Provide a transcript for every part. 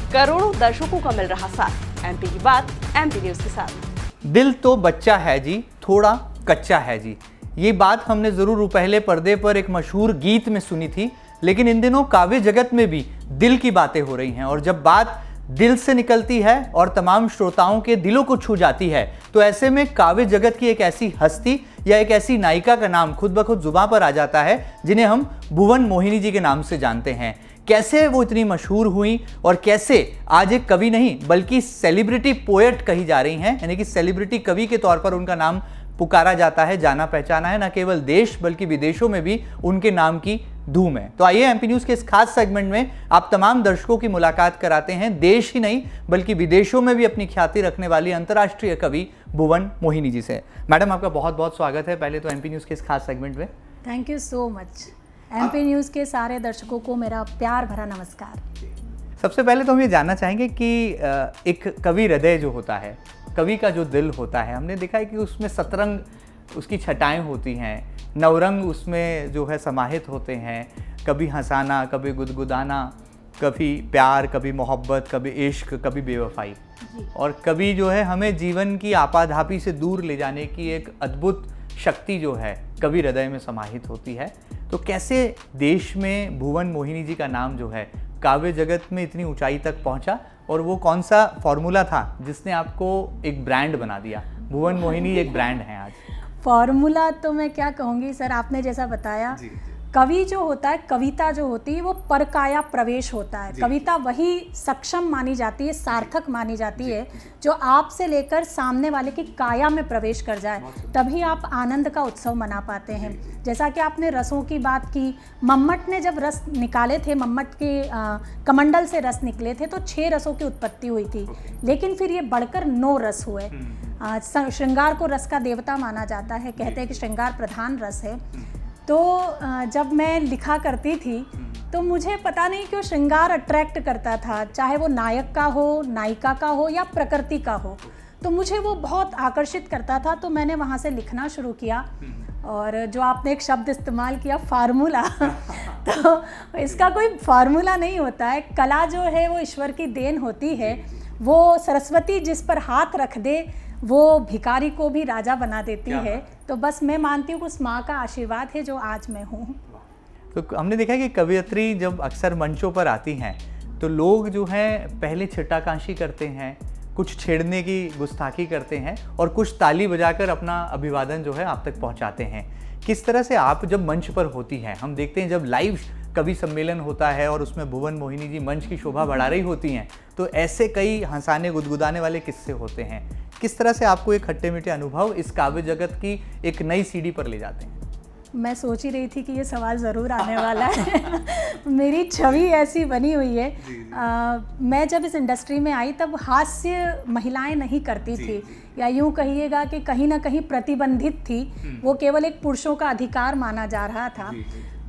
करोड़ों दर्शकों का मिल रहा साथ। एमपी की बात एमपी न्यूज के साथ। दिल तो बच्चा है जी, थोड़ा कच्चा है जी। ये बात हमने जरूर पहले पर्दे पर एक मशहूर गीत में सुनी थी, लेकिन इन दिनों काव्य जगत में भी दिल की बातें हो रही हैं। और जब बात दिल से निकलती है और तमाम श्रोताओं के दिलों को छू जाती है, तो ऐसे में काव्य जगत की एक ऐसी हस्ती या एक ऐसी नायिका का नाम खुद ब खुद जुबां पर आ जाता है, जिन्हें हम भुवन मोहिनी जी के नाम से जानते हैं। कैसे वो इतनी मशहूर हुई और कैसे आज एक कवि नहीं बल्कि सेलिब्रिटी पोएट कही जा रही हैं, यानी कि सेलिब्रिटी कवि के तौर पर उनका नाम पुकारा जाता है, जाना पहचाना है। न केवल देश बल्कि विदेशों में भी उनके नाम की धूम है। तो आइए एमपी न्यूज़ के इस खास सेगमेंट में आप तमाम दर्शकों की मुलाकात कराते हैं देश ही नहीं बल्कि विदेशों में भी अपनी ख्याति रखने वाली अंतर्राष्ट्रीय कवि भुवन मोहिनी जी से। मैडम, आपका बहुत बहुत स्वागत है पहले तो एमपी न्यूज़ के इस खास सेगमेंट में। Thank you so much. MP news के सारे दर्शकों को मेरा प्यार भरा नमस्कार। सबसे पहले तो हम ये जानना चाहेंगे कि एक कवि हृदय जो होता है, कवि का जो दिल होता है, हमने देखा है कि उसमें सतरंग उसकी छटाएं होती हैं, नवरंग उसमें जो है समाहित होते हैं। कभी हंसाना, कभी गुदगुदाना, कभी प्यार, कभी मोहब्बत, कभी इश्क, कभी बेवफाई, और कभी जो है हमें जीवन की आपाधापी से दूर ले जाने की एक अद्भुत शक्ति जो है कवि हृदय में समाहित होती है। तो कैसे देश में भुवन मोहिनी जी का नाम जो है काव्य जगत में इतनी ऊंचाई तक पहुंचा, और वो कौन सा फॉर्मूला था जिसने आपको एक ब्रांड बना दिया? भुवन मोहिनी एक ब्रांड है आज। फॉर्मूला तो मैं क्या कहूँगी सर, आपने जैसा बताया जी। कवि जो होता है, कविता जो होती है वो परकाया प्रवेश होता है। कविता वही सक्षम मानी जाती है, सार्थक मानी जाती है जो आप से लेकर सामने वाले की काया में प्रवेश कर जाए, तभी आप आनंद का उत्सव मना पाते हैं। जैसा कि आपने रसों की बात की, मम्मट ने जब रस निकाले थे, मम्मट के कमंडल से रस निकले थे तो 6 रसों की उत्पत्ति हुई थी, लेकिन फिर ये बढ़कर 9 रस हुए। श्रृंगार को रस का देवता माना जाता है, कहते हैं कि श्रृंगार प्रधान रस है। तो जब मैं लिखा करती थी तो मुझे पता नहीं क्यों श्रृंगार अट्रैक्ट करता था, चाहे वो नायक का हो, नायिका का हो या प्रकृति का हो, तो मुझे वो बहुत आकर्षित करता था। तो मैंने वहाँ से लिखना शुरू किया। और जो आपने एक शब्द इस्तेमाल किया, फार्मूला तो इसका कोई फार्मूला नहीं होता है। कला जो है वो ईश्वर की देन होती है। वो सरस्वती जिस पर हाथ रख दे वो भिखारी को भी राजा बना देती है। तो बस मैं मानती हूँ कि उस माँ का आशीर्वाद है जो आज मैं हूँ। तो हमने देखा कि कवयित्री जब अक्सर मंचों पर आती हैं तो लोग जो हैं पहले छिट्टाकांशी करते हैं, कुछ छेड़ने की गुस्ताखी करते हैं और कुछ ताली बजाकर अपना अभिवादन जो है आप तक पहुंचाते हैं। किस तरह से आप जब मंच पर होती हैं, हम देखते हैं जब लाइव कवि सम्मेलन होता है और उसमें भुवन मोहिनी जी मंच की शोभा बढ़ा रही होती हैं, तो ऐसे कई हंसाने गुदगुदाने वाले किस्से होते हैं। किस तरह से आपको एक खट्टे मीठे अनुभव इस काव्य जगत की एक नई सीढ़ी पर ले जाते हैं? मैं सोच ही रही थी कि ये सवाल ज़रूर आने वाला है। मेरी छवि ऐसी बनी हुई है। मैं जब इस इंडस्ट्री में आई तब हास्य महिलाएं नहीं करती थी, या यूँ कहिएगा कि कहीं ना कहीं प्रतिबंधित थी। वो केवल एक पुरुषों का अधिकार माना जा रहा था।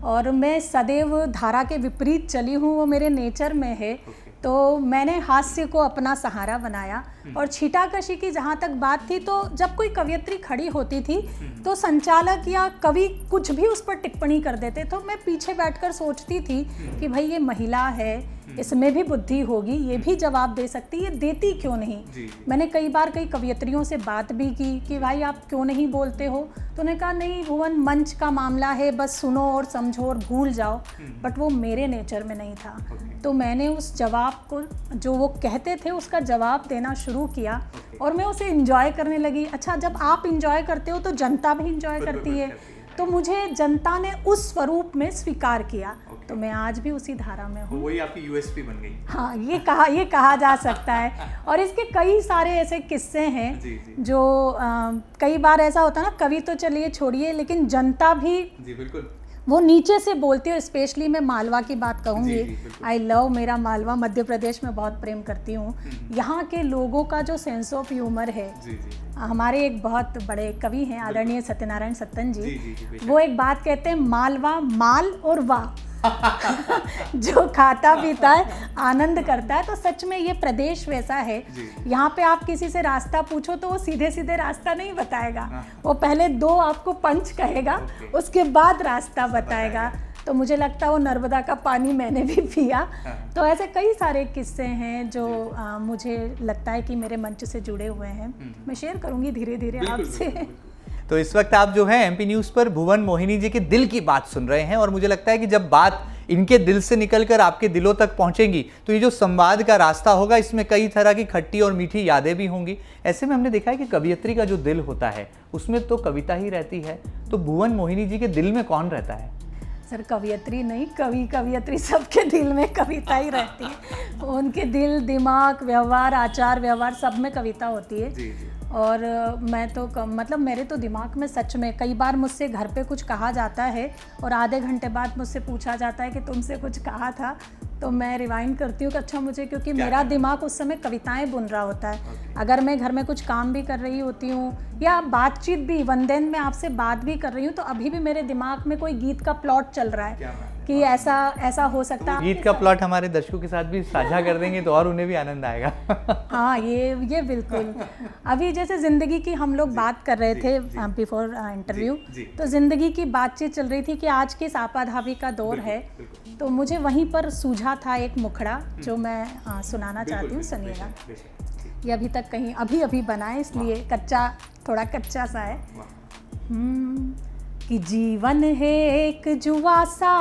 और मैं सदैव धारा के विपरीत चली हूँ, वो मेरे नेचर में है। तो मैंने हास्य को अपना सहारा बनाया। और छीटाकशी की जहाँ तक बात थी, तो जब कोई कवयित्री खड़ी होती थी तो संचालक या कवि कुछ भी उस पर टिप्पणी कर देते, तो मैं पीछे बैठकर सोचती थी कि भाई ये महिला है, इसमें भी बुद्धि होगी, ये भी जवाब दे सकती है, देती क्यों नहीं। मैंने कई बार कई कवयित्रियों से बात भी की कि भाई आप क्यों नहीं बोलते हो, तो उन्होंने कहा नहीं भुवन, मंच का मामला है, बस सुनो और समझो और भूल जाओ। बट वो मेरे नेचर में नहीं था। तो मैंने उस जवाब को, जो वो कहते थे, उसका जवाब देना शुरू किया और मैं उसे एंजॉय करने लगी। अच्छा, जब आप एंजॉय करते हो तो जनता भी एंजॉय करती है। तो मुझे जनता ने उस स्वरूप में स्वीकार किया। तो मैं आज भी उसी धारा में हूँ। वही आपकी यूएसपी बन गई। हाँ, ये कहा जा सकता है। और इसके कई सारे ऐसे किस्से हैं जो कई बार ऐसा होता है ना, कवि तो चलिए छोड़िए, लेकिन जनता भी बिल्कुल वो नीचे से बोलती है। और स्पेशली मैं मालवा की बात कहूँगी। आई लव मेरा मालवा, मध्य प्रदेश में बहुत प्रेम करती हूँ। यहाँ के लोगों का जो सेंस ऑफ ह्यूमर है, हमारे एक बहुत बड़े कवि हैं आदरणीय सत्यनारायण सत्तन जी, वो एक बात कहते हैं, मालवा माल और वाह जो खाता पीता है, आनंद करता है। तो सच में ये प्रदेश वैसा है। यहाँ पे आप किसी से रास्ता पूछो तो वो सीधे सीधे रास्ता नहीं बताएगा। वो पहले 2 आपको पंच कहेगा, उसके बाद रास्ता बताएगा। तो मुझे लगता है वो नर्मदा का पानी मैंने भी पिया। तो ऐसे कई सारे किस्से हैं जो मुझे लगता है कि मेरे मंच से जुड़े हुए हैं, मैं शेयर करूंगी धीरे धीरे आपसे। तो इस वक्त आप जो है एमपी न्यूज़ पर भुवन मोहिनी जी के दिल की बात सुन रहे हैं और मुझे लगता है कि जब बात इनके दिल से निकलकर आपके दिलों तक पहुंचेगी तो ये जो संवाद का रास्ता होगा इसमें कई तरह की खट्टी और मीठी यादें भी होंगी। ऐसे में हमने देखा है कि कवियत्री का जो दिल होता है उसमें तो कविता ही रहती है, तो भुवन मोहिनी जी के दिल में कौन रहता है? सर कवियत्री नहीं, कवियत्री सबके दिल में कविता ही रहती है। उनके दिल, दिमाग, व्यवहार, आचार व्यवहार सब में कविता होती है। और मैं तो मतलब मेरे तो दिमाग में सच में कई बार मुझसे घर पे कुछ कहा जाता है और आधे घंटे बाद मुझसे पूछा जाता है कि तुमसे कुछ कहा था, तो मैं रिवाइंड करती हूँ कि अच्छा मुझे, क्योंकि मेरा दिमाग उस समय कविताएं बुन रहा होता है। अगर मैं घर में कुछ काम भी कर रही होती हूँ या बातचीत भी, वंदन में आपसे बात भी कर रही हूँ, तो अभी भी मेरे दिमाग में कोई गीत का प्लॉट चल रहा है कि ऐसा हो सकता है। गीत का प्लॉट हमारे दर्शकों के साथ भी साझा कर देंगे तो और उन्हें भी आनंद आएगा। हाँ, ये बिल्कुल। अभी जैसे ज़िंदगी की हम लोग बात कर रहे थे बिफोर इंटरव्यू, तो ज़िंदगी की बातचीत चल रही थी कि आज किस आपाधापी का दौर है, तो मुझे वहीं पर सूझा था एक मुखड़ा जो मैं सुनाना चाहती हूँ, सुनिएगा। ये अभी तक कहीं अभी बना है, इसलिए थोड़ा कच्चा सा है। कि जीवन है एक जुआ सा,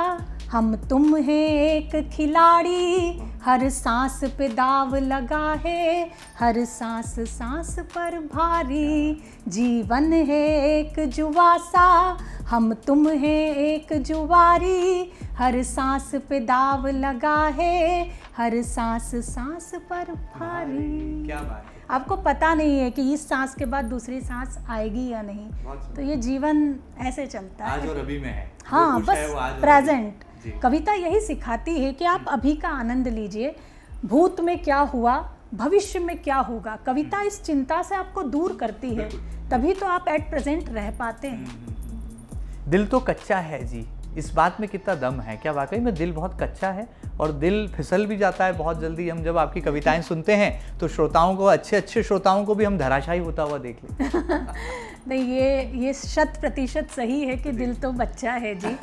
हम तुम है एक खिलाड़ी, हर सांस पे दाव लगा है, हर सांस सांस पर भारी। जीवन है एक जुआ सा, हम तुम है एक जुआरी, हर सांस पे दाव लगा है, हर सांस सांस पर भारी। क्या बात है। आपको पता नहीं है कि इस सांस के बाद दूसरी सांस आएगी या नहीं, तो ये जीवन ऐसे चलता है, आज और अभी में है। हाँ, बस प्रेजेंट। कविता यही सिखाती है कि आप अभी का आनंद लीजिए, भूत में क्या हुआ, भविष्य में क्या होगा। कविता इस चिंता से आपको दूर करती है, तभी तो आप एट प्रेजेंट रह पाते हैं। दिल तो कच्चा है जी, इस बात में कितना दम है। क्या वाकई में दिल बहुत कच्चा है और दिल फिसल भी जाता है बहुत जल्दी। हम जब आपकी कविताएं सुनते हैं तो श्रोताओं को, अच्छे श्रोताओं को भी हम धराशायी होता हुआ देख लेते हैं। नहीं, ये 100% सही है कि दिल तो बच्चा है जी।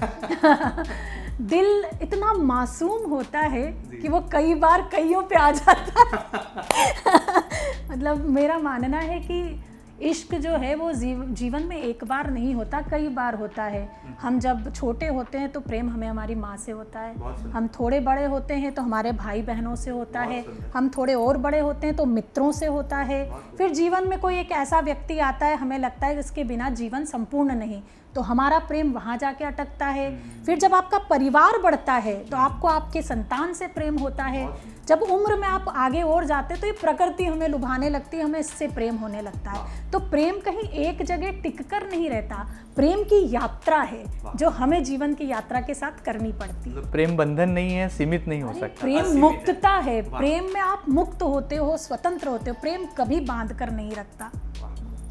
दिल इतना मासूम होता है कि वो कई बार कईयों पे आ जाता है। मतलब मेरा मानना है कि इश्क जो है वो जीवन में एक बार नहीं होता, कई बार होता है। हम जब छोटे होते हैं तो प्रेम हमें हमारी माँ से होता है, हम थोड़े बड़े होते हैं तो हमारे भाई बहनों से होता है, हम थोड़े और बड़े होते हैं तो मित्रों से होता है। फिर जीवन में कोई एक ऐसा व्यक्ति आता है, हमें लगता है इसके बिना जीवन संपूर्ण नहीं, तो हमारा प्रेम वहाँ जाके अटकता है। फिर जब आपका परिवार बढ़ता है तो आपको आपके संतान से प्रेम होता है। जब उम्र में आप आगे और जाते तो ये प्रकृति हमें लुभाने लगती है, हमें इससे प्रेम होने लगता है। तो प्रेम कहीं एक जगह टिककर नहीं रहता, प्रेम की यात्रा है जो हमें जीवन की यात्रा के साथ करनी पड़ती है। प्रेम बंधन नहीं है, सीमित नहीं हो सकता, प्रेम मुक्तता है। प्रेम में आप मुक्त होते हो, स्वतंत्र होते हो, प्रेम कभी बांध कर नहीं रखता।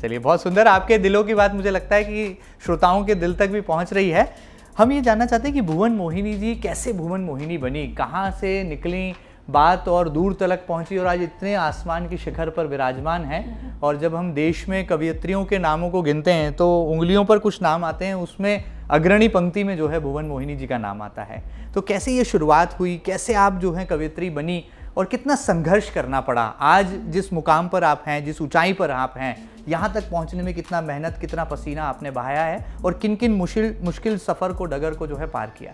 चलिए, बहुत सुंदर। आपके दिलों की बात मुझे लगता है कि श्रोताओं के दिल तक भी पहुंच रही है। हम ये जानना चाहते हैं कि भुवन मोहिनी जी कैसे भुवन मोहिनी बनी, कहाँ से निकली बात और दूर तलक पहुंची और आज इतने आसमान की शिखर पर विराजमान हैं। और जब हम देश में कवियत्रियों के नामों को गिनते हैं तो उंगलियों पर कुछ नाम आते हैं, उसमें अग्रणी पंक्ति में जो है भुवन मोहिनी जी का नाम आता है। तो कैसे ये शुरुआत हुई, कैसे आप जो है कवियत्री बनी और कितना संघर्ष करना पड़ा? आज जिस मुकाम पर आप हैं, जिस ऊंचाई पर आप हैं, यहाँ तक पहुँचने में कितना मेहनत, कितना पसीना आपने बहाया है और किन किन मुश्किल सफ़र को, डगर को जो है पार किया?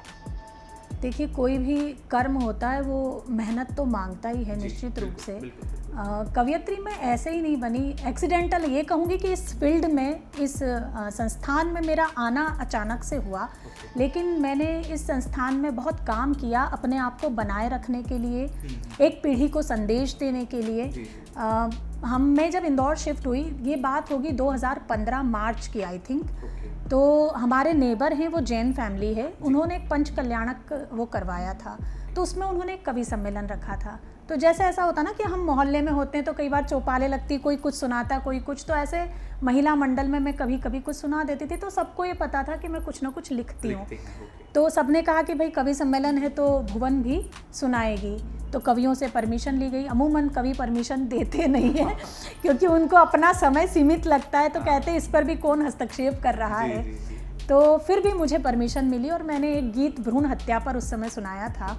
देखिए, कोई भी कर्म होता है वो मेहनत तो मांगता ही है निश्चित रूप से। कवियत्री में ऐसे ही नहीं बनी, एक्सीडेंटल ये कहूँगी कि इस फील्ड में, इस संस्थान में मेरा आना अचानक से हुआ। लेकिन मैंने इस संस्थान में बहुत काम किया अपने आप को बनाए रखने के लिए, एक पीढ़ी को संदेश देने के लिए। मैं जब इंदौर शिफ्ट हुई, ये बात होगी 2015 मार्च की आई थिंक। तो हमारे नेबर हैं, वो जैन फैमिली है, उन्होंने एक पंच कल्याणक वो करवाया था, तो उसमें उन्होंने एक कवि सम्मेलन रखा था। तो जैसे ऐसा होता ना कि हम मोहल्ले में होते हैं तो कई बार चौपाले लगती, कोई कुछ सुनाता, कोई कुछ, तो ऐसे महिला मंडल में मैं कभी कभी कुछ सुना देती थी। तो सबको ये पता था कि मैं कुछ ना कुछ लिखती हूँ। तो सबने कहा कि भाई कवि सम्मेलन है तो भुवन भी सुनाएगी। तो कवियों से परमिशन ली गई। अमूमन कवि परमिशन देते नहीं है क्योंकि उनको अपना समय सीमित लगता है, तो कहते हैं इस पर भी कौन हस्तक्षेप कर रहा है। तो फिर भी मुझे परमिशन मिली और मैंने एक गीत भ्रूण हत्या पर उस समय सुनाया था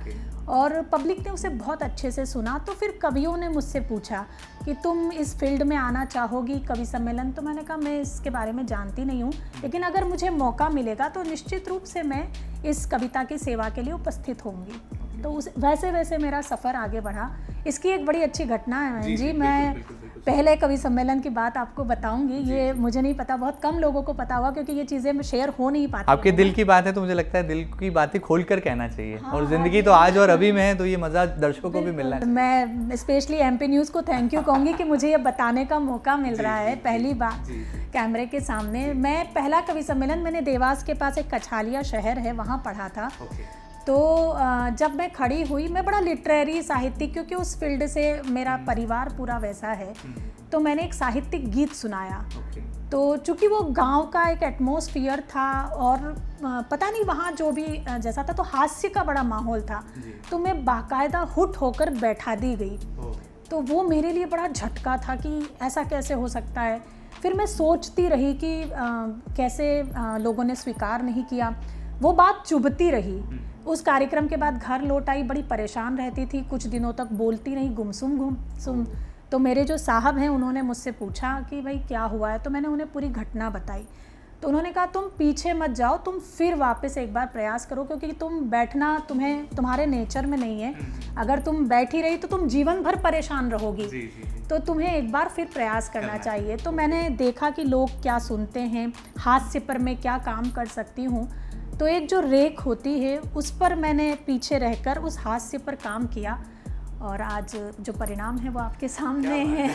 और पब्लिक ने उसे बहुत अच्छे से सुना। तो फिर कवियों ने मुझसे पूछा कि तुम इस फील्ड में आना चाहोगी कवि सम्मेलन? तो मैंने कहा मैं इसके बारे में जानती नहीं हूँ, लेकिन अगर मुझे मौका मिलेगा तो निश्चित रूप से मैं इस कविता की सेवा के लिए उपस्थित होंगी। तो उस वैसे वैसे मेरा सफ़र आगे बढ़ा। इसकी एक बड़ी अच्छी घटना है मैन जी, मैं पहले कवि सम्मेलन की बात आपको बताऊंगी। ये मुझे नहीं पता, बहुत कम लोगों को पता होगा क्योंकि ये चीज़ें शेयर हो नहीं पाती। आपके दिल की बात है तो मुझे लगता है दिल की बातें खोल कर कहना चाहिए। और ज़िंदगी तो आज और अभी में है, तो ये मज़ा दर्शकों को भी मिलना है। मैं स्पेशली MP न्यूज़ को थैंक यू कहूँगी कि मुझे ये बताने का मौका मिल रहा है पहली बार कैमरे के सामने। मैं पहला कवि सम्मेलन मैंने देवास के पास एक कछालिया शहर है वहाँ पढ़ा था। तो जब मैं खड़ी हुई, मैं बड़ा लिटरेरी साहित्यिक, क्योंकि उस फील्ड से मेरा परिवार पूरा वैसा है, तो मैंने एक साहित्यिक गीत सुनाया। तो चूँकि वो गांव का एक एटमॉस्फेयर था और पता नहीं वहाँ जो भी जैसा था, तो हास्य का बड़ा माहौल था, तो मैं बाकायदा हुट होकर बैठा दी गई। तो वो मेरे लिए बड़ा झटका था कि ऐसा कैसे हो सकता है। फिर मैं सोचती रही कि कैसे लोगों ने स्वीकार नहीं किया। वो बात चुभती रही। उस कार्यक्रम के बाद घर लौट आई, बड़ी परेशान रहती थी, कुछ दिनों तक बोलती नहीं, गुमसुम। तो मेरे जो साहब हैं उन्होंने मुझसे पूछा कि भाई क्या हुआ है, तो मैंने उन्हें पूरी घटना बताई। तो उन्होंने कहा तुम पीछे मत जाओ, तुम फिर वापस एक बार प्रयास करो, क्योंकि तुम बैठना तुम्हारे नेचर में नहीं है। अगर तुम बैठी रही तो तुम जीवन भर परेशान रहोगी। तो तुम्हें एक बार फिर प्रयास करना चाहिए। तो मैंने देखा कि लोग क्या सुनते हैं, हास्य पर मैं क्या काम कर सकती हूँ। तो एक जो रेख होती है उस पर मैंने पीछे रहकर उस हास्य पर काम किया और आज जो परिणाम है वो आपके सामने है।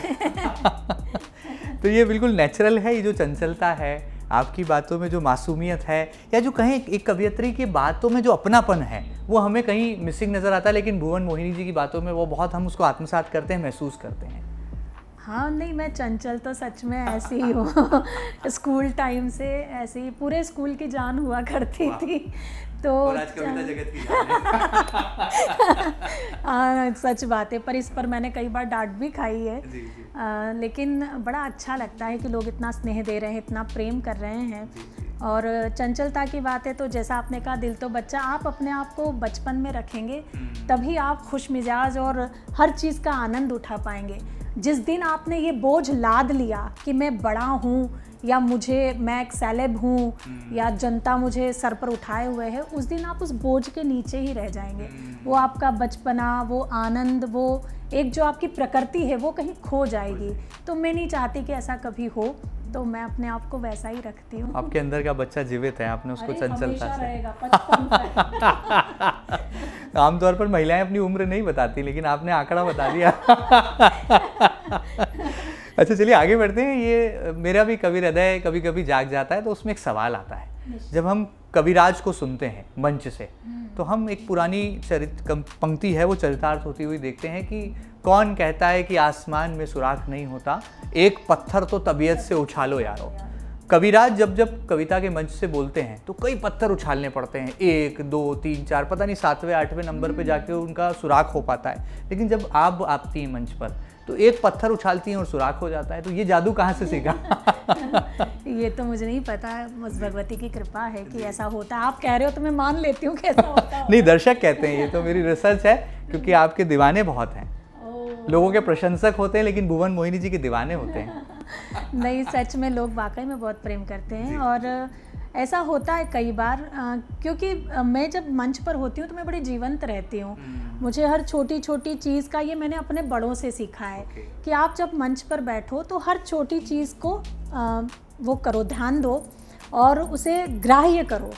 तो ये बिल्कुल नेचुरल है, ये जो चंचलता है आपकी बातों में, जो मासूमियत है, या जो कहें एक कवियत्री की बातों में जो अपनापन है, वो हमें कहीं मिसिंग नज़र आता है, लेकिन भुवन मोहिनी जी की बातों में वो बहुत हम उसको आत्मसात करते हैं, महसूस करते हैं। हाँ नहीं, मैं चंचल तो सच में ऐसी ही हूँ। स्कूल टाइम से ऐसे ही पूरे स्कूल की जान हुआ करती थी। तो और आज कविता जगत की जान है। सच बात है, पर इस पर मैंने कई बार डांट भी खाई है। लेकिन बड़ा अच्छा लगता है कि लोग इतना स्नेह दे रहे हैं, इतना प्रेम कर रहे हैं। और चंचलता की बात है तो जैसा आपने कहा, दिल तो बच्चा, आप अपने आप को बचपन में रखेंगे तभी आप खुश मिजाज और हर चीज़ का आनंद उठा पाएंगे। जिस दिन आपने ये बोझ लाद लिया कि मैं बड़ा हूँ या मैं एक सेलेब हूँ या जनता मुझे सर पर उठाए हुए है, उस दिन आप उस बोझ के नीचे ही रह जाएंगे। वो आपका बचपना, वो आनंद, वो एक जो आपकी प्रकृति है वो कहीं खो जाएगी। तो मैं नहीं चाहती कि ऐसा कभी हो, तो मैं अपने आप को वैसा ही रखती हूँ। आपके अंदर का बच्चा जीवित है, आपने उसको चंचलता से रहेगा, आमतौर पर महिलाएं अपनी उम्र नहीं बताती, लेकिन आपने आंकड़ा बता दिया। अच्छा चलिए आगे बढ़ते हैं। ये मेरा भी कवि हृदय कभी कभी जाग जाता है, तो उसमें एक सवाल आता है। जब हम कविराज को सुनते हैं मंच से, तो हम एक पुरानी पंक्ति है वो चरितार्थ होती हुई देखते हैं कि कौन कहता है कि आसमान में सुराख नहीं होता, एक पत्थर तो तबीयत से उछालो यारो। कविराज जब कविता के मंच से बोलते हैं तो कई पत्थर उछालने पड़ते हैं, 1 2 3 4, पता नहीं 7वें 8वें नंबर पे जाके उनका सुराख हो पाता है। लेकिन जब आप आती हैं मंच पर तो एक पत्थर उछालती हैं और सुराख हो जाता है। तो ये जादू कहाँ से सीखा? ये तो मुझे नहीं पता, बस भगवती की कृपा है कि ऐसा होता है। आप कह रहे हो तो मैं मान लेती हूँ कि ऐसा होता है। नहीं, दर्शक कहते हैं, ये तो मेरी रिसर्च है, क्योंकि आपके दीवाने बहुत हैं। लोगों के प्रशंसक होते हैं लेकिन भुवन मोहिनी जी के दीवाने होते हैं। नहीं, सच में लोग वाकई में बहुत प्रेम करते हैं और ऐसा होता है कई बार, क्योंकि मैं जब मंच पर होती हूँ तो मैं बड़ी जीवंत रहती हूँ। मुझे हर छोटी छोटी चीज़ का, ये मैंने अपने बड़ों से सीखा है कि आप जब मंच पर बैठो तो हर छोटी चीज़ को वो करो, ध्यान दो और उसे ग्राह्य करो,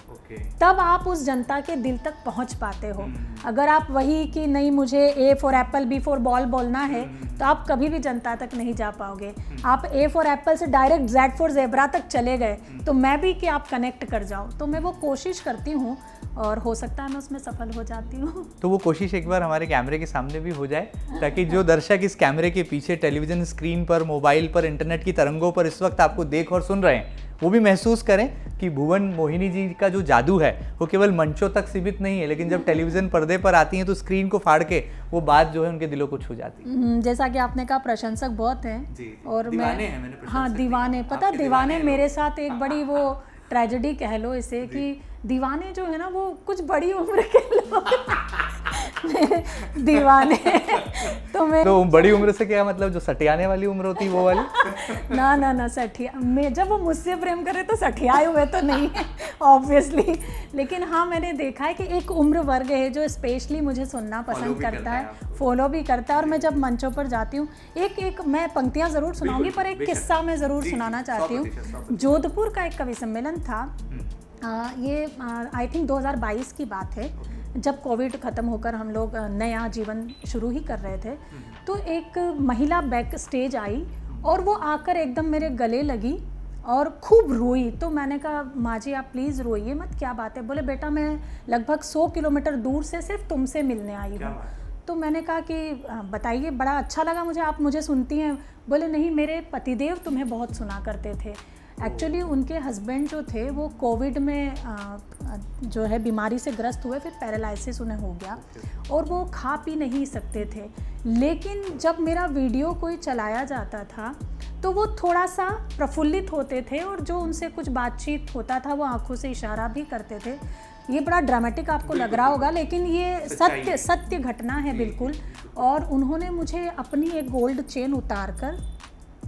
तब आप उस जनता के दिल तक पहुंच पाते हो। अगर आप वही कि नहीं मुझे A for Apple B for ball बोलना है, तो आप कभी भी जनता तक नहीं जा पाओगे। आप A फॉर एप्पल से डायरेक्ट Z फॉर ज़ेब्रा तक चले गए तो मैं भी कि आप कनेक्ट कर जाओ। तो मैं वो कोशिश करती हूँ और हो सकता है मैं उसमें सफल हो जाती हूँ। तो वो कोशिश एक बार हमारे कैमरे के सामने भी हो जाए, ताकि जो दर्शक इस कैमरे के पीछे टेलीविज़न स्क्रीन पर, मोबाइल पर, इंटरनेट की तरंगों पर इस वक्त आपको देख और सुन रहे हैं, वो भी महसूस करें कि भुवन मोहिनी जी का जो जादू है वो केवल मंचों तक सीमित नहीं है, लेकिन जब टेलीविज़न पर्दे पर आती हैं तो स्क्रीन को फाड़ के वो बात जो है उनके दिलों को छू जाती है। जैसा कि आपने कहा, प्रशंसक बहुत हैं और दीवाने हैं, मैंने हाँ दीवाने, पता दीवाने मेरे साथ एक बड़ी वो ट्रेजेडी कह लो इसे कि दीवाने जो है ना वो कुछ बड़ी उम्र के लोग दीवाने तो मैं तो बड़ी उम्र से क्या मतलब, जो सटियाने वाली उम्र होती है वो वाली? ना सठिया मैं जब वो मुझसे प्रेम करे तो सठियाए हुए तो नहीं है ऑब्वियसली, लेकिन हाँ मैंने देखा है कि एक उम्र वर्ग है जो स्पेशली मुझे सुनना पसंद करता है, फॉलो भी करता है। और मैं जब मंचों पर जाती हूँ, एक मैं पंक्तियाँ ज़रूर सुनाऊंगी, पर एक किस्सा मैं ज़रूर सुनाना चाहती हूँ। जोधपुर का एक कवि सम्मेलन था, ये आई थिंक 2022 की बात है, जब कोविड ख़त्म होकर हम लोग नया जीवन शुरू ही कर रहे थे। तो एक महिला बैक स्टेज आई और वो आकर एकदम मेरे गले लगी और खूब रोई। तो मैंने कहा माँ जी आप प्लीज़ रोइए मत, क्या बात है? बोले बेटा मैं लगभग 100 किलोमीटर दूर से सिर्फ तुमसे मिलने आई हूँ। तो मैंने कहा कि बताइए, बड़ा अच्छा लगा मुझे, आप मुझे सुनती हैं? बोले नहीं, मेरे पतिदेव तुम्हें बहुत सुना करते थे। एक्चुअली उनके हस्बैंड जो थे वो कोविड में जो है बीमारी से ग्रस्त हुए, फिर पैरालिसिस उन्हें हो गया और वो खा पी नहीं सकते थे। लेकिन जब मेरा वीडियो कोई चलाया जाता था तो वो थोड़ा सा प्रफुल्लित होते थे और जो उनसे कुछ बातचीत होता था वो आंखों से इशारा भी करते थे। ये बड़ा ड्रामेटिक आपको लग रहा होगा, लेकिन ये सत्य घटना है बिल्कुल। और उन्होंने मुझे अपनी एक गोल्ड चेन उतार कर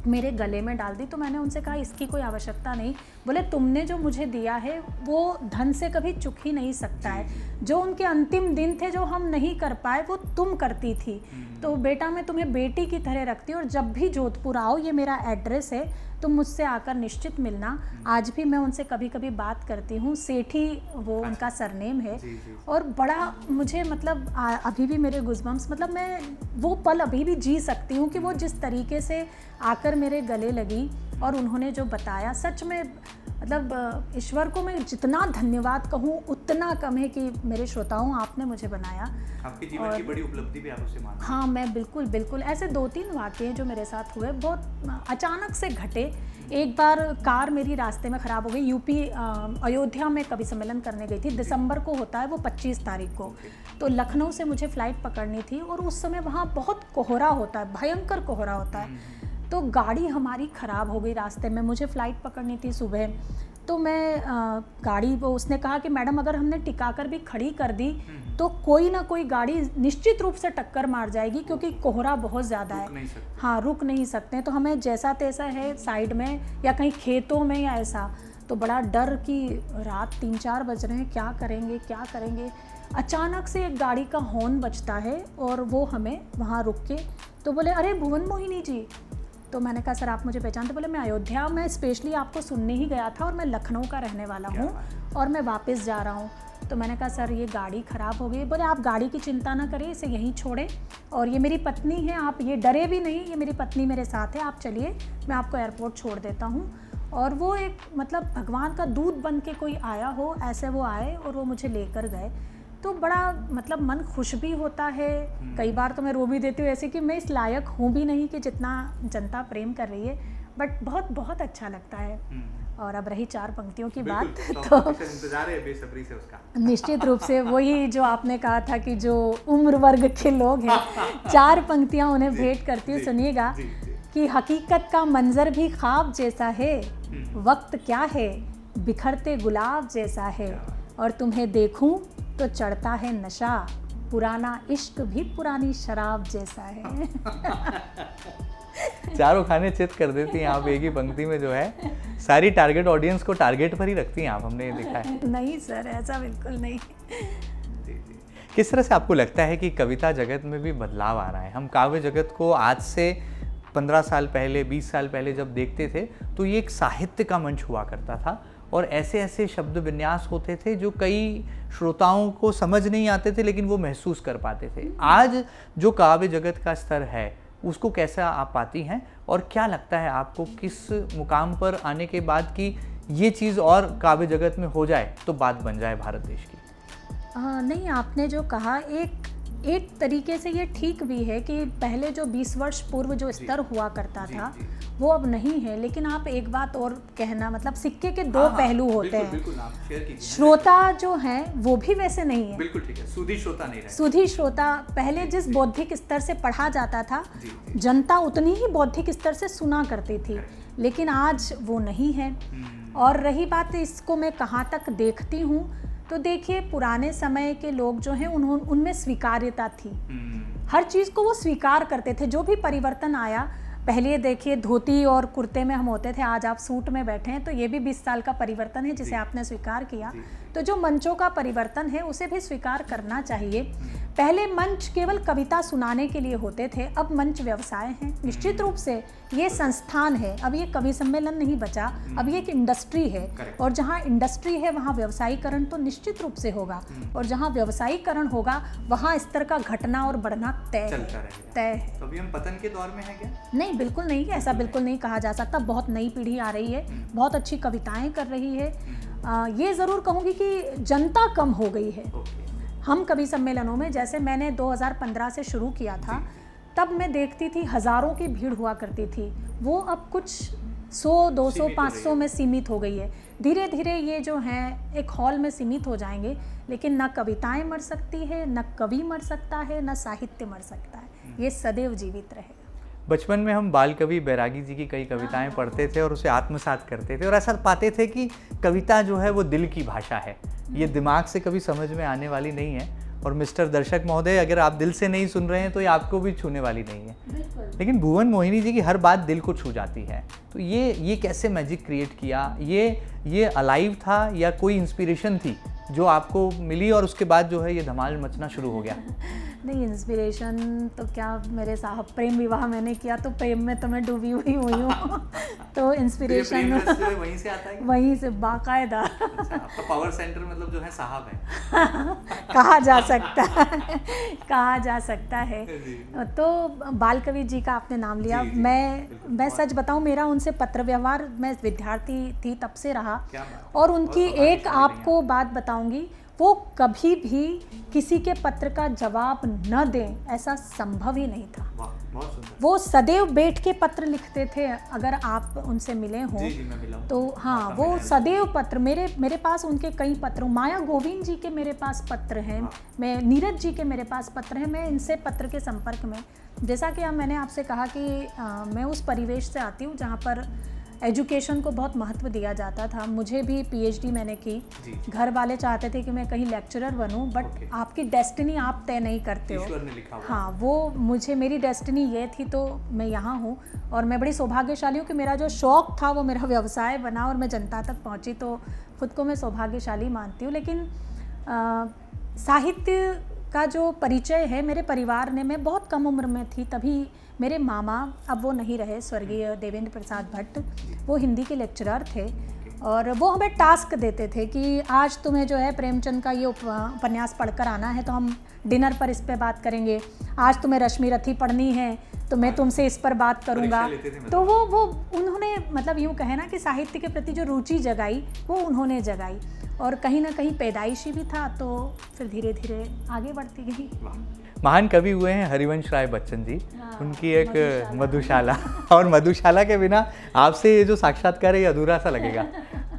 मेरे गले में डाल दी। तो मैंने उनसे कहा इसकी कोई आवश्यकता नहीं। बोले तुमने जो मुझे दिया है वो धन से कभी चुक ही नहीं सकता है। जो उनके अंतिम दिन थे जो हम नहीं कर पाए वो तुम करती थी। तो बेटा मैं तुम्हें बेटी की तरह रखती हूँ और जब भी जोधपुर आओ, ये मेरा एड्रेस है, तुम मुझसे आकर निश्चित मिलना। आज भी मैं उनसे कभी कभी बात करती हूँ, सेठी वो उनका सरनेम है। और बड़ा मुझे मतलब अभी भी मेरे गुज़बम्स, मतलब मैं वो पल अभी भी जी सकती हूँ कि वो जिस तरीके से आकर मेरे गले लगी और उन्होंने जो बताया, सच में मतलब ईश्वर को मैं जितना धन्यवाद कहूँ उतना कम है कि मेरे श्रोताओं आपने मुझे बनाया। आपके जीवन की बड़ी उपलब्धि भी आप उसे मानते हैं। हाँ मैं बिल्कुल ऐसे 2-3 वाक़ये जो मेरे साथ हुए बहुत अचानक से घटे। एक बार कार मेरी रास्ते में ख़राब हो गई। यूपी अयोध्या में कवि सम्मेलन करने गई थी, दिसंबर को होता है वो 25 तारीख को। तो लखनऊ से मुझे फ़्लाइट पकड़नी थी और उस समय वहाँ बहुत कोहरा होता है, भयंकर कोहरा होता है। तो गाड़ी हमारी ख़राब हो गई रास्ते में, मुझे फ़्लाइट पकड़नी थी सुबह। तो मैं गाड़ी वो उसने कहा कि मैडम अगर हमने टिकाकर भी खड़ी कर दी तो कोई ना कोई गाड़ी निश्चित रूप से टक्कर मार जाएगी क्योंकि कोहरा बहुत ज़्यादा है। हाँ रुक नहीं सकते, तो हमें जैसा तैसा है साइड में या कहीं खेतों में या ऐसा। तो बड़ा डर कि रात 3-4 बज रहे हैं, क्या करेंगे। अचानक से एक गाड़ी का हॉर्न बजता है और वो हमें वहाँ रुक के तो बोले अरे भुवन मोहिनी जी। तो मैंने कहा सर आप मुझे पहचानते? बोले मैं अयोध्या में स्पेशली आपको सुनने ही गया था और मैं लखनऊ का रहने वाला हूँ और मैं वापस जा रहा हूँ। तो मैंने कहा सर ये गाड़ी ख़राब हो गई। बोले आप गाड़ी की चिंता ना करिए, इसे यहीं छोड़ें और ये मेरी पत्नी है, आप ये डरे भी नहीं, ये मेरी पत्नी मेरे साथ है, आप चलिए मैं आपको एयरपोर्ट छोड़ देता हूँ। और वो एक मतलब भगवान का दूत बन के कोई आया हो, ऐसे वो आए और वो मुझे लेकर गए। तो बड़ा मतलब मन खुश भी होता है, कई बार तो मैं रो भी देती हूँ ऐसे कि मैं इस लायक हूँ भी नहीं कि जितना जनता प्रेम कर रही है, बट बहुत अच्छा लगता है। और अब रही 4 पंक्तियों की बात, तो इंतजार है बेसब्री से उसका। निश्चित रूप से वही जो आपने कहा था कि जो उम्र वर्ग के लोग हैं 4 पंक्तियाँ उन्हें भेंट करती हूँ, सुनिएगा कि हकीकत का मंजर भी ख्वाब जैसा है, वक्त क्या है बिखरते गुलाब जैसा है, और तुम्हें देखूं तो चढ़ता है नशा, पुराना इश्क भी पुरानी शराब जैसा है। चारों खाने चित कर देती हैं आप एक ही पंक्ति में, जो है सारी टारगेट ऑडियंस को टारगेट पर ही रखती हैं आप, हमने ये देखा है। नहीं सर, ऐसा बिल्कुल नहीं। किस तरह से आपको लगता है कि कविता जगत में भी बदलाव आ रहा है? हम काव्य जगत को आज से 15 साल पहले, 20 साल पहले जब देखते थे तो ये एक साहित्य का मंच हुआ करता था और ऐसे ऐसे शब्द विन्यास होते थे जो कई श्रोताओं को समझ नहीं आते थे लेकिन वो महसूस कर पाते थे। आज जो काव्य जगत का स्तर है उसको कैसा आप पाती हैं और क्या लगता है आपको किस मुकाम पर आने के बाद कि ये चीज़ और काव्य जगत में हो जाए तो बात बन जाए भारत देश की? नहीं, आपने जो कहा एक तरीके से ये ठीक भी है कि पहले जो 20 वर्ष पूर्व जो स्तर हुआ करता था वो अब नहीं है। लेकिन आप एक बात और कहना, मतलब सिक्के के 2 पहलू होते हैं। श्रोता जो हैं वो भी वैसे नहीं है। बिल्कुल ठीक है, सुधी श्रोता नहीं रहे। सुधी श्रोता पहले जिस बौद्धिक स्तर से पढ़ा जाता था, जनता उतनी ही बौद्धिक स्तर से सुना करती थी, लेकिन आज वो नहीं है। और रही बात इसको मैं कहाँ तक देखती हूँ, तो देखिए पुराने समय के लोग जो हैं उनमें स्वीकार्यता थी। हर चीज़ को वो स्वीकार करते थे। जो भी परिवर्तन आया, पहले देखिए धोती और कुर्ते में हम होते थे, आज आप सूट में बैठे हैं, तो ये भी 20 साल का परिवर्तन है जिसे आपने स्वीकार किया। तो जो मंचों का परिवर्तन है उसे भी स्वीकार करना चाहिए। पहले मंच केवल कविता सुनाने के लिए होते थे, अब मंच व्यवसाय हैं। निश्चित रूप से ये संस्थान है, अब ये कवि सम्मेलन नहीं बचा, अब ये एक इंडस्ट्री है। और जहाँ इंडस्ट्री है वहाँ व्यवसायीकरण तो निश्चित रूप से होगा, और जहाँ व्यवसायीकरण होगा वहाँ इस तरह का घटना और बढ़ना तय है। तो अभी हम पतन के दौर में हैं क्या? नहीं, बिल्कुल नहीं, ऐसा बिल्कुल नहीं कहा जा सकता। बहुत नई पीढ़ी आ रही है, बहुत अच्छी कविताएं कर रही है। ये ज़रूर कहूँगी कि जनता कम हो गई है। हम कवि सम्मेलनों में, जैसे मैंने 2015 से शुरू किया था, तब मैं देखती थी हज़ारों की भीड़ हुआ करती थी। वो अब कुछ 100, 200, 500 में सीमित हो गई है। धीरे धीरे ये जो हैं एक हॉल में सीमित हो जाएंगे, लेकिन न कविताएं मर सकती है, न कवि मर सकता है, न साहित्य मर सकता है। ये सदैव जीवित रहेगा। बचपन में हम बाल कवि बैरागी जी की कई कविताएं पढ़ते थे और उसे आत्मसात करते थे, और ऐसा पाते थे कि कविता जो है वो दिल की भाषा है, ये दिमाग से कभी समझ में आने वाली नहीं है। और मिस्टर दर्शक महोदय, अगर आप दिल से नहीं सुन रहे हैं तो ये आपको भी छूने वाली नहीं है। लेकिन भुवन मोहिनी जी की हर बात दिल को छू जाती है। तो ये कैसे मैजिक क्रिएट किया? ये अलाइव था या कोई इंस्पिरेशन थी जो आपको मिली और उसके बाद जो है ये धमाल मचना शुरू हो गया? नहीं, इंस्पिरेशन तो क्या, मेरे साहब प्रेम विवाह मैंने किया तो प्रेम में तो मैं डूबी हुई हूँ। तो इंस्पिरेशन वहीं से आता है? वहीं से बाकायदा। अच्छा, आपका पावर सेंटर मतलब जो है साहब है। कहा जा सकता है, कहा जा सकता है। तो बाल कवि जी का आपने नाम लिया। मैं सच बताऊं, मेरा उनसे पत्र व्यवहार, मैं विद्यार्थी थी तब से रहा, और उनकी एक आपको बात बताऊंगी, वो कभी भी किसी के पत्र का जवाब न दें, ऐसा संभव ही नहीं था। बहुत सुंदर। वो सदैव बैठ के पत्र लिखते थे। अगर आप उनसे मिले हों तो हाँ, वो सदैव पत्र, मेरे पास उनके कई पत्र, माया गोविंद जी के मेरे पास पत्र हैं, मैं नीरज जी के मेरे पास पत्र हैं, मैं इनसे पत्र के संपर्क में। जैसा कि मैंने आपसे कहा कि मैं उस परिवेश से आती हूँ जहाँ पर एजुकेशन को बहुत महत्व दिया जाता था। मुझे भी पीएचडी मैंने की। घर वाले चाहते थे कि मैं कहीं लेक्चरर बनूं, बट आपकी डेस्टिनी आप तय नहीं करते हो। ईश्वर ने लिखा हुआ। हाँ, वो मेरी डेस्टिनी ये थी, तो मैं यहाँ हूँ। और मैं बड़ी सौभाग्यशाली हूँ कि मेरा जो शौक़ था वो मेरा व्यवसाय बना और मैं जनता तक पहुँची, तो खुद को मैं सौभाग्यशाली मानती हूँ। लेकिन साहित्य का जो परिचय है मेरे परिवार ने, मैं बहुत कम उम्र में थी तभी मेरे मामा, अब वो नहीं रहे, स्वर्गीय देवेंद्र प्रसाद भट्ट, वो हिंदी के लेक्चरर थे, और वो हमें टास्क देते थे कि आज तुम्हें जो है प्रेमचंद का ये उपन्यास पढ़कर आना है, तो हम डिनर पर इस पे बात करेंगे। आज तुम्हें रश्मि रथी पढ़नी है तो मैं तुमसे इस पर बात करूँगा। तो वो उन्होंने, मतलब यूँ कहे ना कि साहित्य के प्रति जो रुचि जगाई वो उन्होंने जगाई, और कहीं ना कहीं पैदाइशी भी था, तो फिर धीरे धीरे आगे बढ़ती गई। महान कवि हुए हैं हरिवंश राय बच्चन जी। उनकी एक मधुशाला और मधुशाला के बिना आपसे ये जो साक्षात्कार है ये अधूरा सा लगेगा।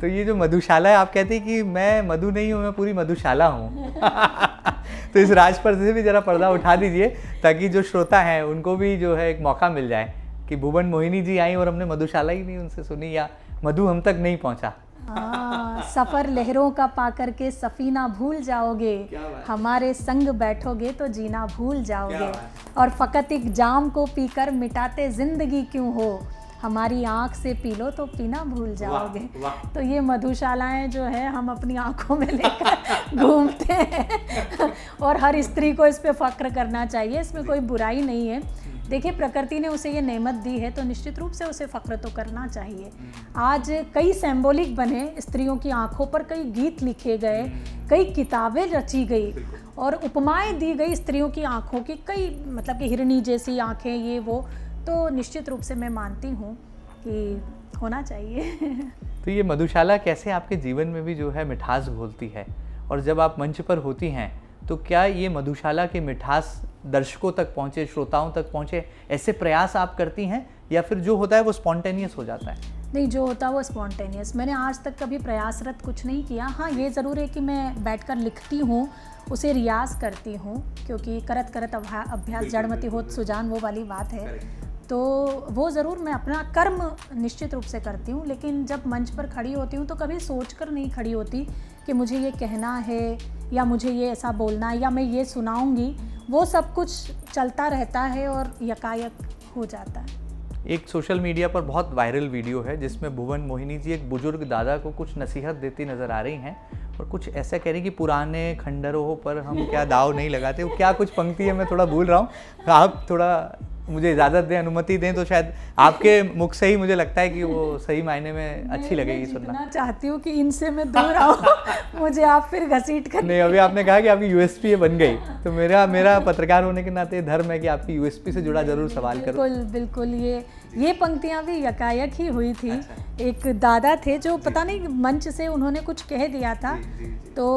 तो ये जो मधुशाला है, आप कहते हैं कि मैं मधु नहीं हूँ, मैं पूरी मधुशाला हूँ। तो इस राज पर से भी जरा पर्दा उठा दीजिए, ताकि जो श्रोता हैं उनको भी जो है एक मौका मिल जाए कि भुवन मोहिनी जी आई और हमने मधुशाला ही नहीं उनसे सुनी, या मधु हम तक नहीं पहुँचा। सफ़र लहरों का पाकर के सफ़ीना भूल जाओगे, हमारे संग बैठोगे तो जीना भूल जाओगे, और फ़कत एक जाम को पीकर मिटाते ज़िंदगी क्यों हो, हमारी आँख से पी लो तो पीना भूल जाओगे। तो ये मधुशालाएं जो है हम अपनी आँखों में लेकर घूमते हैं, और हर स्त्री को इस पे फ़ख्र करना चाहिए, इसमें कोई बुराई नहीं है। देखिए, प्रकृति ने उसे ये नेमत दी है तो निश्चित रूप से उसे फ़ख्र तो करना चाहिए। आज कई सिंबॉलिक बने, स्त्रियों की आंखों पर कई गीत लिखे गए, कई किताबें रची गई और उपमाएं दी गई स्त्रियों की आंखों की, कई, मतलब कि हिरणी जैसी आंखें, ये वो। तो निश्चित रूप से मैं मानती हूँ कि होना चाहिए। तो ये मधुशाला कैसे आपके जीवन में भी जो है मिठास घोलती है, और जब आप मंच पर होती हैं तो क्या ये मधुशाला की मिठास दर्शकों तक पहुँचे, श्रोताओं तक पहुँचे, ऐसे प्रयास आप करती हैं, या फिर जो होता है वो स्पॉन्टेनियस हो जाता है? नहीं, जो होता है वो स्पॉन्टेनियस। मैंने आज तक कभी प्रयासरत कुछ नहीं किया। हाँ, ये ज़रूर है कि मैं बैठकर लिखती हूँ, उसे रियाज़ करती हूँ, क्योंकि करत करत अभ्यास जड़मति होत सुजान, वो वाली बात है। तो वो ज़रूर मैं अपना कर्म निश्चित रूप से करती हूँ, लेकिन जब मंच पर खड़ी होती हूँ तो कभी सोचकर नहीं खड़ी होती कि मुझे ये कहना है या मुझे ये ऐसा बोलना है या मैं ये सुनाऊँगी। वो सब कुछ चलता रहता है और यकायक हो जाता है। एक सोशल मीडिया पर बहुत वायरल वीडियो है जिसमें भुवन मोहिनी जी एक बुजुर्ग दादा को कुछ नसीहत देती नज़र आ रही हैं और कुछ ऐसा कह रही कि पुराने खंडरों पर हम क्या दाव नहीं लगाते। वो क्या कुछ पंक्ति है, मैं थोड़ा भूल रहा हूँ, आप थोड़ा मुझे इजाज़त दें, अनुमति दें तो शायद आपके मुख से ही मुझे लगता है कि वो सही मायने में अच्छी लगेगी सुनना। मैं चाहती हूँ कि इनसे मैं दूर आऊँ मुझे आप फिर घसीट कर। नहीं, अभी आपने कहा कि आपकी यूएसपी बन गई, तो मेरा पत्रकार होने के नाते धर्म है कि आपकी यूएसपी से जुड़ा जरूर सवाल करूँ। बिल्कुल बिल्कुल, ये पंक्तियाँ भी यकायक ही हुई थी। एक दादा थे जो पता नहीं मंच से उन्होंने कुछ कह दिया था, तो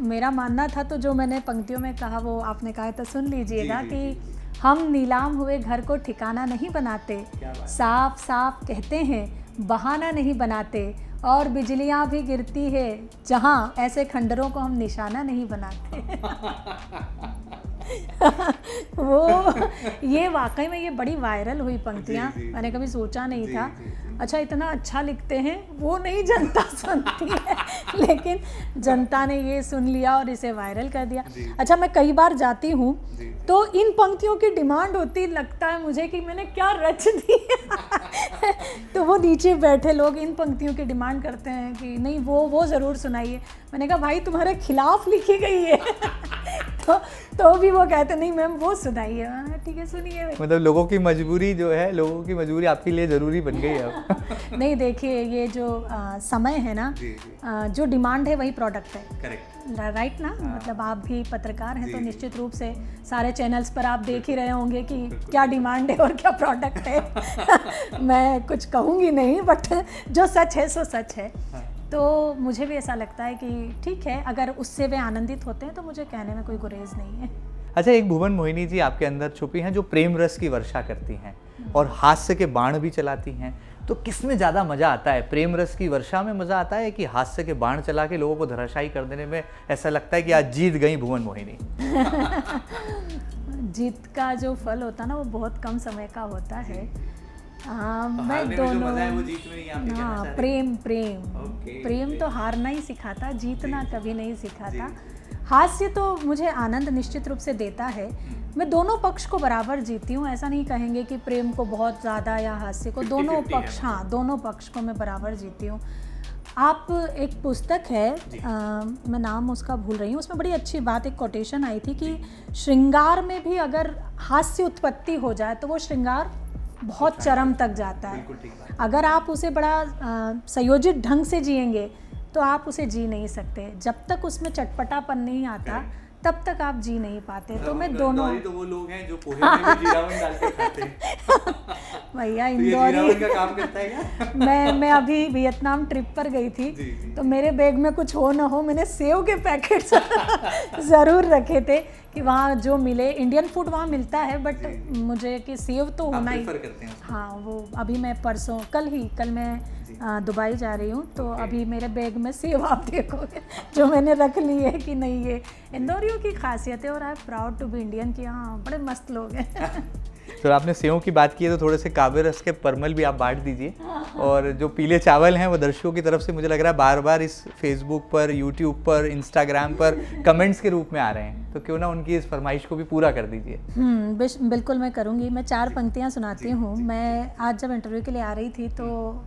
मेरा मानना था, तो जो मैंने पंक्तियों में कहा वो आपने कहा तो सुन लीजिएगा कि हम नीलाम हुए घर को ठिकाना नहीं बनाते, साफ साफ कहते हैं बहाना नहीं बनाते, और बिजलियां भी गिरती है जहां ऐसे खंडरों को हम निशाना नहीं बनाते। वो ये वाकई में ये बड़ी वायरल हुई पंक्तियां, मैंने कभी सोचा नहीं था। अच्छा, इतना अच्छा लिखते हैं, वो नहीं जनता सुनती है, लेकिन जनता ने ये सुन लिया और इसे वायरल कर दिया। अच्छा, मैं कई बार जाती हूँ तो इन पंक्तियों की डिमांड होती, लगता है मुझे कि मैंने क्या रच दी। तो वो नीचे बैठे लोग इन पंक्तियों की डिमांड करते हैं कि नहीं वो ज़रूर सुनाइए। मैंने कहा भाई तुम्हारे खिलाफ लिखी गई है। तो भी वो कहते नहीं मैम वो सुनाइए। ठीक है सुनिए। मतलब लोगों की मजबूरी जो है, लोगों की मजबूरी आपके लिए ज़रूरी बन गई है अब। नहीं देखिए, ये जो समय है ना, जो डिमांड है वही प्रोडक्ट है। करेक्ट, राइट ना। मतलब आप भी पत्रकार हैं तो निश्चित रूप से सारे चैनल्स पर आप देख ही रहे होंगे कि क्या डिमांड है और क्या प्रोडक्ट है। मैं कुछ कहूँगी नहीं, बट जो सच है सो सच है। तो मुझे भी ऐसा लगता है कि ठीक है, अगर उससे वे आनंदित होते हैं तो मुझे कहने में कोई गुरेज नहीं है। अच्छा, एक भुवन मोहिनी जी आपके अंदर छुपी हैं जो प्रेम रस की वर्षा करती हैं और हास्य के बाण भी चलाती हैं, तो किस में ज़्यादा मज़ा आता है? प्रेम रस की वर्षा में मज़ा आता है कि हास्य के बाण चला के लोगों को धराशायी कर देने में ऐसा लगता है कि आज जीत गई भुवन मोहिनी? जीत का जो फल होता है ना वो बहुत कम समय का होता है। मैं दोनों, हाँ, प्रेम तो हारना ही सिखाता, जीतना कभी नहीं सिखाता। हास्य तो मुझे आनंद निश्चित रूप से देता है। मैं दोनों पक्ष को बराबर जीती हूँ, ऐसा नहीं कहेंगे कि प्रेम को बहुत ज़्यादा या हास्य को, दोनों पक्ष, हाँ दोनों पक्ष को मैं बराबर जीती हूँ। आप एक पुस्तक है, मैं नाम उसका भूल रही हूँ, उसमें बड़ी अच्छी बात, एक कोटेशन आई थी कि श्रृंगार में भी अगर हास्य उत्पत्ति हो जाए तो वो श्रृंगार बहुत चरम तक जाता है। अगर आप उसे बड़ा संयोजित ढंग से जिएंगे तो आप उसे जी नहीं सकते। जब तक उसमें चटपटापन नहीं आता तब तक आप जी नहीं पाते। तो मैं दोनों, तो वो लोग हैं जो पोहे में भी जीरावन डाल के खाते हैं। भैया तो इंदौरी का काम करता है क्या? मैं अभी वियतनाम ट्रिप पर गई थी, तो मेरे बैग में कुछ हो ना हो मैंने सेव के पैकेट्स ज़रूर रखे थे कि वहाँ जो मिले, इंडियन फूड वहाँ मिलता है, बट मुझे कि सेव तो होना ही। हाँ, वो अभी मैं परसों कल मैं दुबई जा रही हूँ, तो अभी मेरे बैग में सेव आप देखोगे जो मैंने रख ली है कि नहीं, ये इंदौरियों की खासियत है और I am proud to be Indian कि हाँ बड़े मस्त लोग हैं। तो आपने सेवों की बात की है तो थोड़े से कावे रस के परमल भी आप बांट दीजिए। और जो पीले चावल हैं वो दर्शकों की तरफ से मुझे लग रहा है बार बार इस फेसबुक पर, यूट्यूब पर, इंस्टाग्राम पर कमेंट्स के रूप में आ रहे हैं, तो क्यों ना उनकी इस फरमाइश को भी पूरा कर दीजिए। बिल्कुल मैं करूँगी। मैं 4 पंक्तियाँ सुनाती हूँ। मैं आज जब इंटरव्यू के लिए आ रही थी तो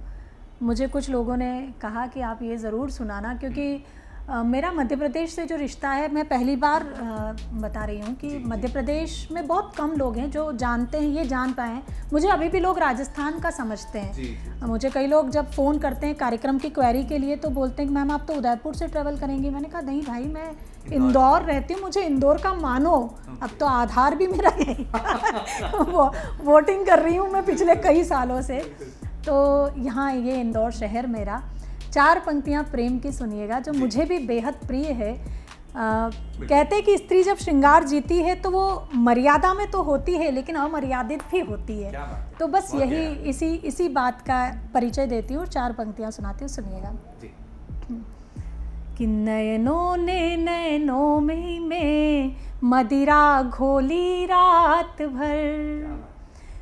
मुझे कुछ लोगों ने कहा कि आप ये ज़रूर सुनाना, क्योंकि मेरा मध्य प्रदेश से जो रिश्ता है, मैं पहली बार बता रही हूँ कि मध्य प्रदेश में बहुत कम लोग हैं जो जानते हैं, ये जान पाए हैं। मुझे अभी भी लोग राजस्थान का समझते हैं। मुझे कई लोग जब फ़ोन करते हैं कार्यक्रम की क्वेरी के लिए तो बोलते हैं कि मैम आप तो उदयपुर से ट्रैवल करेंगी। मैंने कहा नहीं भाई, मैं इंदौर रहती हूँ, मुझे इंदौर का मानो। अब तो आधार भी मेरा यही वोटिंग कर रही हूँ मैं पिछले कई सालों से। तो यहाँ ये इंदौर शहर मेरा। 4 पंक्तियाँ प्रेम की सुनिएगा जो मुझे भी बेहद प्रिय है। कहते हैं कि स्त्री जब श्रृंगार जीती है तो वो मर्यादा में तो होती है लेकिन अमर्यादित भी होती है। तो बस यही इसी बात का परिचय देती हूँ। 4 पंक्तियाँ सुनाती हूँ, सुनिएगा। कि नयनों ने नयनों में मदिरा घोली रात भर,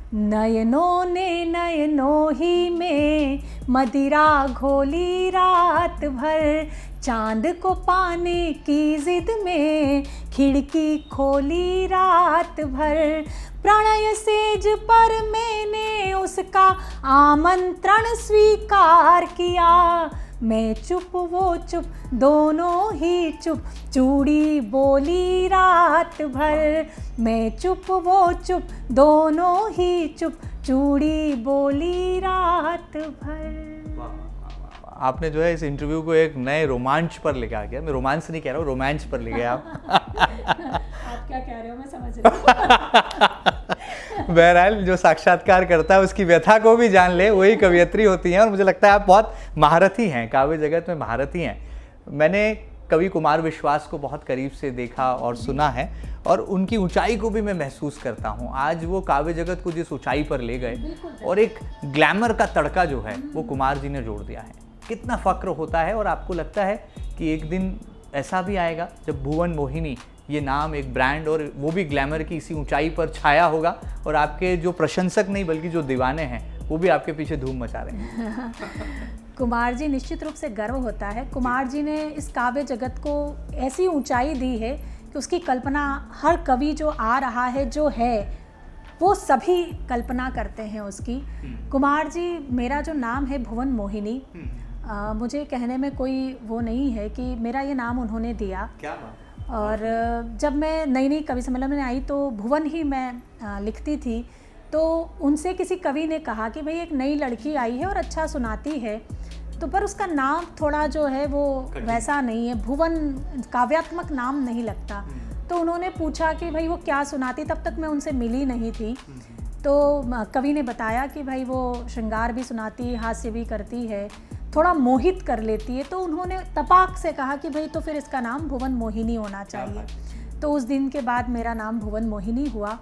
नयनों ने नयनों ही में मदिरा घोली रात भर, चांद को पाने की जिद में खिड़की खोली रात भर, प्रणय सेज पर मैंने उसका आमंत्रण स्वीकार किया, मैं चुप वो चुप दोनों ही चुप, चूड़ी बोली रात भर, मैं चुप वो चुप दोनों ही चुप, चूड़ी बोली रात भर। आपने जो है इस इंटरव्यू को एक नए रोमांच पर लेके आ गया। मैं रोमांस नहीं कह रहा हूँ, रोमांच पर ले गए आप। आप क्या कह रहे हो मैं समझ रही हूँ। बहरहाल जो साक्षात्कार करता है उसकी व्यथा को भी जान ले, वही कवियत्री होती हैं। और मुझे लगता है आप बहुत महारथी हैं, काव्य जगत में महारथी हैं। मैंने कवि कुमार विश्वास को बहुत करीब से देखा और सुना है, और उनकी ऊंचाई को भी मैं महसूस करता हूँ। आज वो काव्य जगत को जिस ऊंचाई पर ले गए, और एक ग्लैमर का तड़का जो है वो कुमार जी ने जोड़ दिया है। कितना फ़क्र होता है। और आपको लगता है कि एक दिन ऐसा भी आएगा जब भुवन मोहिनी ये नाम एक ब्रांड, और वो भी ग्लैमर की इसी ऊंचाई पर छाया होगा, और आपके जो प्रशंसक नहीं बल्कि जो दीवाने हैं वो भी आपके पीछे धूम मचा रहे हैं? कुमार जी, निश्चित रूप से गर्व होता है। कुमार जी ने इस काव्य जगत को ऐसी ऊंचाई दी है कि उसकी कल्पना हर कवि जो आ रहा है, जो है, वो सभी कल्पना करते हैं उसकी। कुमार जी, मेरा जो नाम है भुवन मोहिनी, मुझे कहने में कोई वो नहीं है कि मेरा ये नाम उन्होंने दिया। क्या बात। और जब मैं नई नई कवि सम्मेलन में आई तो भुवन ही मैं लिखती थी। तो उनसे किसी कवि ने कहा कि भाई एक नई लड़की आई है और अच्छा सुनाती है, तो पर उसका नाम थोड़ा जो है वो वैसा नहीं है, भुवन काव्यात्मक नाम नहीं लगता। तो उन्होंने पूछा कि भाई वो क्या सुनाती, तब तक मैं उनसे मिली नहीं थी। तो कवि ने बताया कि भाई वो श्रृंगार भी सुनाती, हास्य भी करती है, थोड़ा मोहित कर लेती है। तो उन्होंने तपाक से कहा कि भाई तो फिर इसका नाम भुवन मोहिनी होना चाहिए। तो उस दिन के बाद मेरा नाम भुवन मोहिनी हुआ।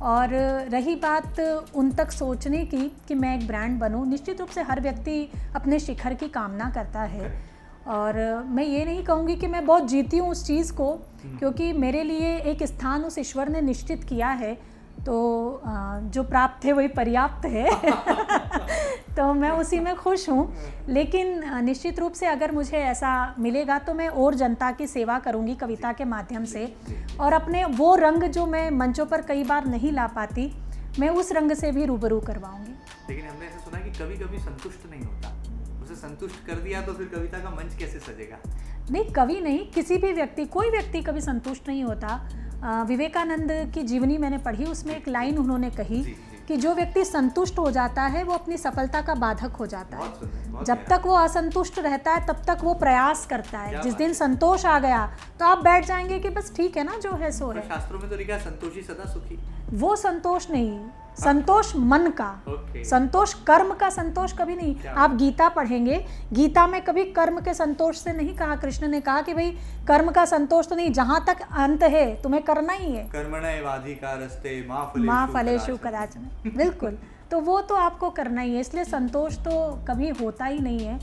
और रही बात उन तक सोचने की कि मैं एक ब्रांड बनूं, निश्चित रूप से हर व्यक्ति अपने शिखर की कामना करता है। और मैं ये नहीं कहूँगी कि मैं बहुत जीती हूँ उस चीज़ को, क्योंकि मेरे लिए एक स्थान उस ईश्वर ने निश्चित किया है, तो जो प्राप्त है वही पर्याप्त है। तो मैं उसी में खुश हूँ। लेकिन निश्चित रूप से अगर मुझे ऐसा मिलेगा तो मैं और जनता की सेवा करूँगी कविता के माध्यम से, और अपने वो रंग जो मैं मंचों पर कई बार नहीं ला पाती, मैं उस रंग से भी रूबरू करवाऊँगी। लेकिन हमने ऐसा सुना कि कभी कभी संतुष्ट नहीं होता, उसे संतुष्ट कर दिया तो फिर कविता का मंच कैसे सजेगा? नहीं, कवि नहीं, किसी भी व्यक्ति, कोई व्यक्ति कभी संतुष्ट नहीं होता। विवेकानंद की जीवनी मैंने पढ़ी, उसमें एक लाइन उन्होंने कही कि जो व्यक्ति संतुष्ट हो जाता है वो अपनी सफलता का बाधक हो जाता है। जब तक वो असंतुष्ट रहता है तब तक वो प्रयास करता है। जिस दिन संतोष आ गया तो आप बैठ जाएंगे कि बस ठीक है ना, जो है सो है। शास्त्रों में तो लिखा है संतोषी सदा सुखी। वो संतोष नहीं, संतोष मन का, संतोष कर्म का संतोष कभी नहीं। आप गीता पढ़ेंगे, गीता में कभी कर्म के संतोष से नहीं कहा। कृष्ण ने कहा कि भाई कर्म का संतोष तो नहीं, जहां तक अंत है तुम्हें करना ही है। कर्मण्येवाधिकारस्ते मा फलेषु कदाचन। बिल्कुल, तो वो तो आपको करना ही है, इसलिए संतोष तो कभी होता ही नहीं है।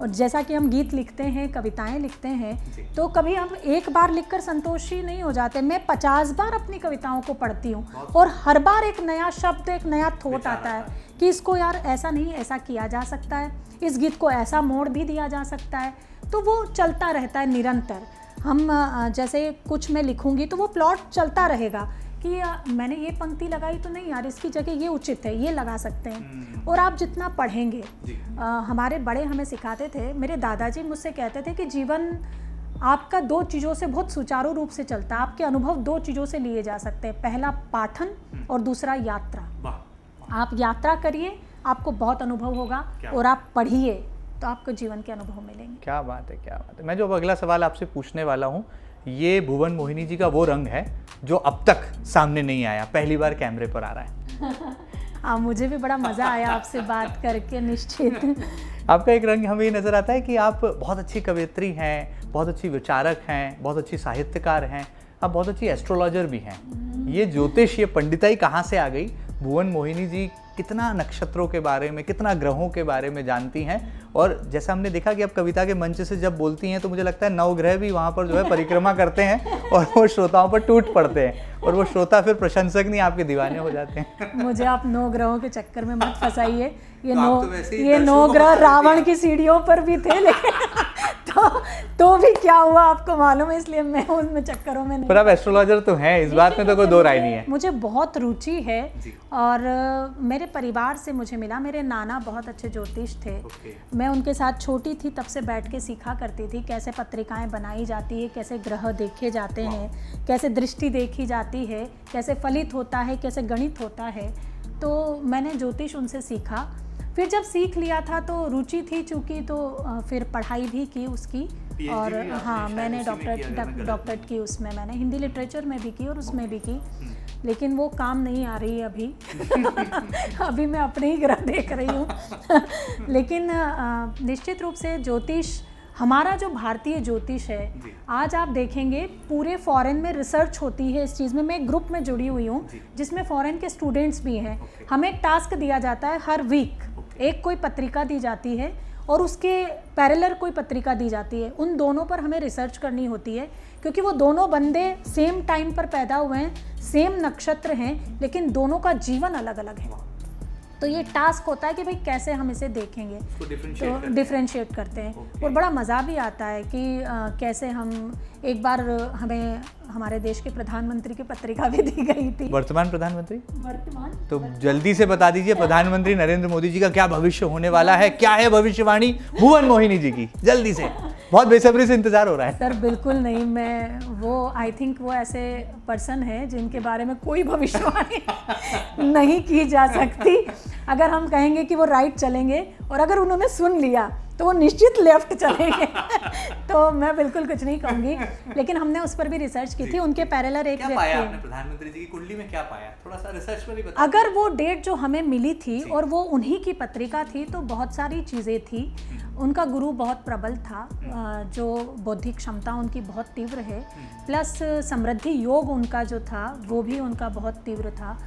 और जैसा कि हम गीत लिखते हैं, कविताएं लिखते हैं, तो कभी हम एक बार लिखकर संतोषी नहीं हो जाते। मैं 50 बार अपनी कविताओं को पढ़ती हूँ और हर बार एक नया शब्द, एक नया थॉट आता है कि इसको यार ऐसा नहीं, ऐसा किया जा सकता है, इस गीत को ऐसा मोड़ भी दिया जा सकता है। तो वो चलता रहता है निरंतर। हम जैसे कुछ मैं लिखूंगी तो वो प्लॉट चलता रहेगा कि मैंने ये पंक्ति लगाई तो नहीं यार, इसकी जगह ये उचित है, ये लगा सकते हैं। और आप जितना पढ़ेंगे, हमारे बड़े हमें सिखाते थे, मेरे दादाजी मुझसे कहते थे कि जीवन आपका 2 चीज़ों से बहुत सुचारू रूप से चलता है। आपके अनुभव 2 चीज़ों से लिए जा सकते हैं, पहला पाठन और दूसरा यात्रा। आप यात्रा करिए, आपको बहुत अनुभव होगा, और आप पढ़िए तो आपको जीवन के अनुभव मिलेंगे। क्या बात है, क्या बात है। मैं जो अब अगला सवाल आपसे पूछने वाला हूँ, ये भुवन मोहिनी जी का वो रंग है जो अब तक सामने नहीं आया, पहली बार कैमरे पर आ रहा है। हाँ, मुझे भी बड़ा मज़ा आया आपसे बात करके। निश्चित आपका एक रंग हमें ये नज़र आता है कि आप बहुत अच्छी कवयित्री हैं, बहुत अच्छी विचारक हैं, बहुत अच्छी साहित्यकार हैं, आप बहुत अच्छी एस्ट्रोलॉजर भी हैं। ये ज्योतिष, ये पंडिताई कहाँ से आ गई? भुवन मोहिनी जी कितना नक्षत्रों के बारे में, कितना ग्रहों के बारे में जानती हैं। और जैसा हमने देखा कि अब कविता के मंच से जब बोलती हैं तो मुझे लगता है नवग्रह भी वहाँ पर जो है परिक्रमा करते हैं और वो श्रोताओं पर टूट पड़ते हैं और वो श्रोता फिर प्रशंसक नहीं आपके दीवाने हो जाते हैं। मुझे आप 9 ग्रहों के चक्कर में मत फंसाइए। ये तो आप तो वैसे ही 9 ग्रह रावण की सीढ़ियों पर भी थे, लेकिन तो भी क्या हुआ आपको मालूम है, इसलिए मैं उनमें चक्करों में नहीं। पर आप एस्ट्रोलॉजर तो हैं, इस बात में तो कोई दो राय नहीं है। मुझे बहुत रुचि है और मेरे परिवार से मुझे मिला। मेरे नाना बहुत अच्छे ज्योतिष थे। मैं उनके साथ छोटी थी तब से बैठ के सीखा करती थी कैसे पत्रिकाएं बनाई जाती है, कैसे ग्रह देखे जाते हैं, कैसे दृष्टि देखी जाती है, कैसे फलित होता है, कैसे गणित होता है। तो मैंने ज्योतिष उनसे सीखा। फिर जब सीख लिया था तो रुचि थी चूँकि, तो फिर पढ़ाई भी की उसकी। और हाँ, मैंने डॉक्टरेट की उसमें, मैंने हिंदी लिटरेचर में भी की और उसमें भी की, लेकिन वो काम नहीं आ रही है अभी। अभी मैं अपने ही ग्रह देख रही हूँ। लेकिन निश्चित रूप से ज्योतिष, हमारा जो भारतीय ज्योतिष है, आज आप देखेंगे पूरे फॉरेन में रिसर्च होती है इस चीज़ में। मैं एक ग्रुप में जुड़ी हुई हूँ जिसमें फॉरेन के स्टूडेंट्स भी हैं। हमें एक टास्क दिया जाता है, हर वीक एक कोई पत्रिका दी जाती है और उसके पैरेलल कोई पत्रिका दी जाती है। उन दोनों पर हमें रिसर्च करनी होती है, क्योंकि वो दोनों बंदे सेम टाइम पर पैदा हुए हैं, सेम नक्षत्र हैं, लेकिन दोनों का जीवन अलग अलग है। तो ये टास्क होता है कि भाई कैसे हम इसे देखेंगे, तो डिफ्रेंशिएट करते हैं। और बड़ा मज़ा भी आता है कि कैसे हम, एक बार हमें हमारे देश के प्रधानमंत्री की पत्रिका भी दी गई थी। वर्तमान प्रधानमंत्री? तो जल्दी से बता दीजिए प्रधानमंत्री नरेंद्र मोदी जी का क्या भविष्य होने वाला है, क्या है भविष्यवाणी भुवन मोहिनी जी की, जल्दी से, बहुत बेसब्री से इंतजार हो रहा है। सर बिल्कुल नहीं, मैं वो आई थिंक वो ऐसे पर्सन है जिनके बारे में कोई भविष्यवाणी नहीं की जा सकती। अगर हम कहेंगे कि वो राइट चलेंगे और अगर उन्होंने सुन लिया तो वो निश्चित लेफ्ट चलेंगे। तो मैं बिल्कुल कुछ नहीं कहूँगी, लेकिन हमने उस पर भी रिसर्च की थी। उनके पैरेलल एक क्या पाया आपने प्रधानमंत्री जी की कुंडली में, क्या पाया, थोड़ा सा रिसर्च पर ही बताइए। अगर वो डेट जो हमें मिली थी और वो उन्हीं की पत्रिका थी, तो बहुत सारी चीज़ें थी। उनका गुरु बहुत प्रबल था, जो बौद्धिक क्षमता उनकी बहुत तीव्र है, प्लस समृद्धि योग उनका जो था वो भी उनका बहुत तीव्र था।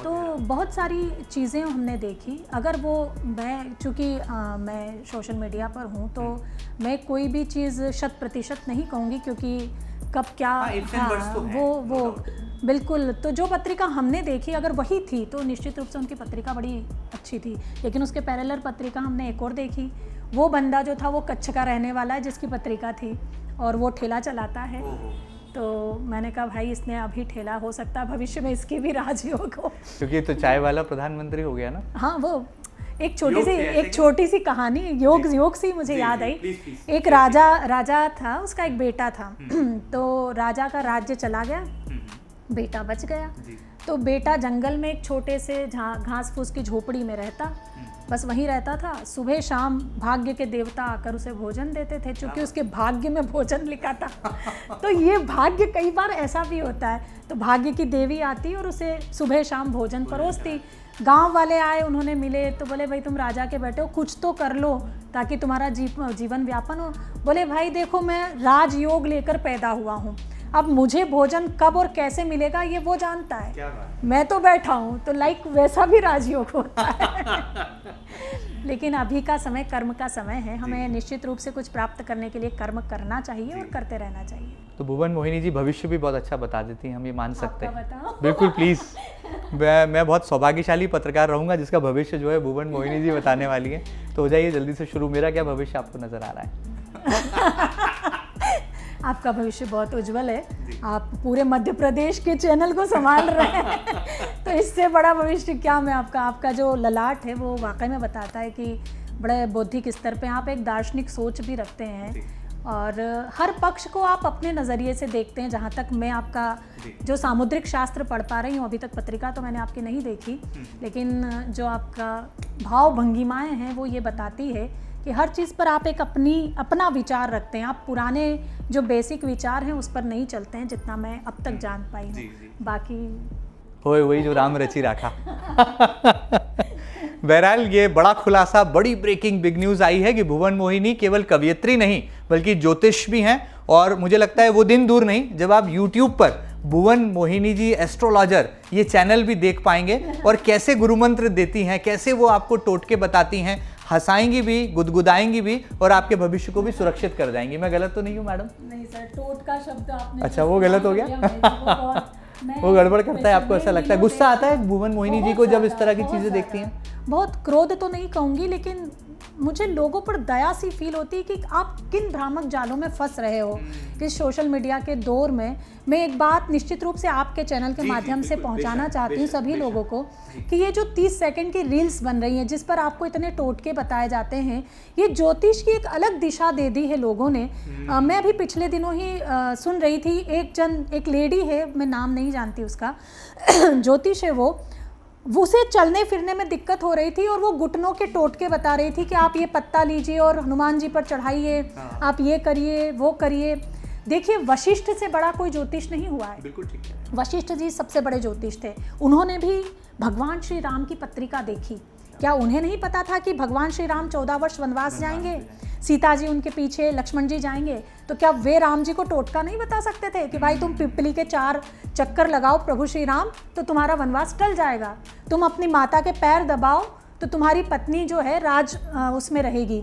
तो बहुत सारी चीज़ें हमने देखी। अगर वो, मैं चूँकि मैं सोशल मीडिया पर हूँ, तो मैं कोई भी चीज़ 100% नहीं कहूँगी, क्योंकि कब क्या, वो बिल्कुल। तो जो पत्रिका हमने देखी अगर वही थी तो निश्चित रूप से उनकी पत्रिका बड़ी अच्छी थी। लेकिन उसके पैरेलल पत्रिका हमने एक और देखी। वो बंदा जो था वो कच्छ का रहने वाला है जिसकी पत्रिका थी, और वो ठेला चलाता है। तो मैंने कहा भाई इसने अभी ठेला, हो सकता है भविष्य में इसकी भी राजयोग हो, क्योंकि तो चाय वाला प्रधानमंत्री हो गया ना। हाँ, वो एक छोटी सी कहानी योग से मुझे याद आई। एक राजा था, उसका एक बेटा था। तो राजा का राज्य चला गया, बेटा बच गया। तो बेटा जंगल में एक छोटे से घास फूस की झोपड़ी में रहता, बस वहीं रहता था। सुबह शाम भाग्य के देवता आकर उसे भोजन देते थे, क्योंकि उसके भाग्य में भोजन लिखा था। तो ये भाग्य, कई बार ऐसा भी होता है, तो भाग्य की देवी आती और उसे सुबह शाम भोजन परोसती। गांव वाले आए, उन्होंने मिले तो बोले भाई तुम राजा के बेटे हो, कुछ तो कर लो ताकि तुम्हारा जीवन व्यापन हो। बोले भाई देखो, मैं राजयोग लेकर पैदा हुआ हूँ, अब मुझे भोजन कब और कैसे मिलेगा ये वो जानता है, मैं तो बैठा हूँ। तो लाइक वैसा भी राजयोग होता है। लेकिन अभी का समय कर्म का समय है, हमें निश्चित रूप से कुछ प्राप्त करने के लिए कर्म करना चाहिए और करते रहना चाहिए। तो भुवन मोहिनी जी भविष्य भी बहुत अच्छा बता देती हैं, हम ये मान सकते हैं। बताओ। बिल्कुल प्लीज़। मैं बहुत सौभाग्यशाली पत्रकार रहूँगा जिसका भविष्य जो है भुवन मोहिनी जी बताने वाली है। तो हो जाइए जल्दी से शुरू, मेरा क्या भविष्य आपको नज़र आ रहा है? आपका भविष्य बहुत उज्जवल है, आप पूरे मध्य प्रदेश के चैनल को संभाल रहे हैं। तो इससे बड़ा भविष्य क्या मैं आपका जो ललाट है वो वाकई में बताता है कि बड़े बौद्धिक स्तर पे आप एक दार्शनिक सोच भी रखते हैं, और हर पक्ष को आप अपने नज़रिए से देखते हैं। जहाँ तक मैं आपका जो सामुद्रिक शास्त्र पढ़ पा रही हूँ, अभी तक पत्रिका तो मैंने आपकी नहीं देखी, लेकिन जो आपका भाव भंगिमाएँ हैं वो ये बताती है कि हर चीज़ पर आप एक अपना विचार रखते हैं। आप पुराने जो बेसिक विचार हैं उस पर नहीं चलते हैं, जितना मैं अब तक जान पाई हूँ। बाकी होए वही जो राम रची राखा। बहरहाल ये बड़ा खुलासा, बड़ी ब्रेकिंग बिग न्यूज़ आई है कि भुवन मोहिनी केवल कवयित्री नहीं बल्कि ज्योतिष भी हैं। और मुझे लगता है वो दिन दूर नहीं जब आप YouTube पर भुवन मोहिनी जी एस्ट्रोलॉजर ये चैनल भी देख पाएंगे और कैसे गुरु मंत्र देती हैं, कैसे वो आपको टोटके बताती हैं, हंसाएंगी भी, गुदगुदाएंगी भी और आपके भविष्य को भी सुरक्षित कर जाएंगी। मैं गलत तो नहीं हूँ मैडम? नहीं सर, टोटका शब्द आपने अच्छा, वो गलत हो गया? वो गड़बड़ करता है, आपको ऐसा लगता है? गुस्सा आता है भुवन मोहिनी जी को जब इस तरह की चीजें देखती हैं? बहुत क्रोध तो नहीं कहूँगी, लेकिन मुझे लोगों पर दया सी फील होती है कि आप किन भ्रामक जालों में फंस रहे हो कि सोशल मीडिया के दौर में। मैं एक बात निश्चित रूप से आपके चैनल के माध्यम से पहुंचाना चाहती हूँ सभी लोगों को कि ये जो 30 सेकंड की रील्स बन रही हैं जिस पर आपको इतने टोटके बताए जाते हैं, ये ज्योतिष की एक अलग दिशा दे दी है लोगों ने। मैं अभी पिछले दिनों ही सुन रही थी, एक लेडी है, मैं नाम नहीं जानती उसका, ज्योतिष है वो उसे चलने फिरने में दिक्कत हो रही थी और वो घुटनों के टोटके बता रही थी कि आप ये पत्ता लीजिए और हनुमान जी पर चढ़ाइए, आप ये करिए वो करिए। देखिए, वशिष्ठ से बड़ा कोई ज्योतिष नहीं हुआ है। बिल्कुल ठीक है। वशिष्ठ जी सबसे बड़े ज्योतिष थे। उन्होंने भी भगवान श्री राम की पत्रिका देखी। क्या उन्हें नहीं पता था कि भगवान श्री राम 14 वर्ष वनवास जाएंगे, सीता जी उनके पीछे, लक्ष्मण जी जाएंगे? तो क्या वे राम जी को टोटका नहीं बता सकते थे कि भाई तुम पिपली के 4 चक्कर लगाओ प्रभु श्री राम तो तुम्हारा वनवास टल जाएगा, तुम अपनी माता के पैर दबाओ तो तुम्हारी पत्नी जो है राज उसमें रहेगी?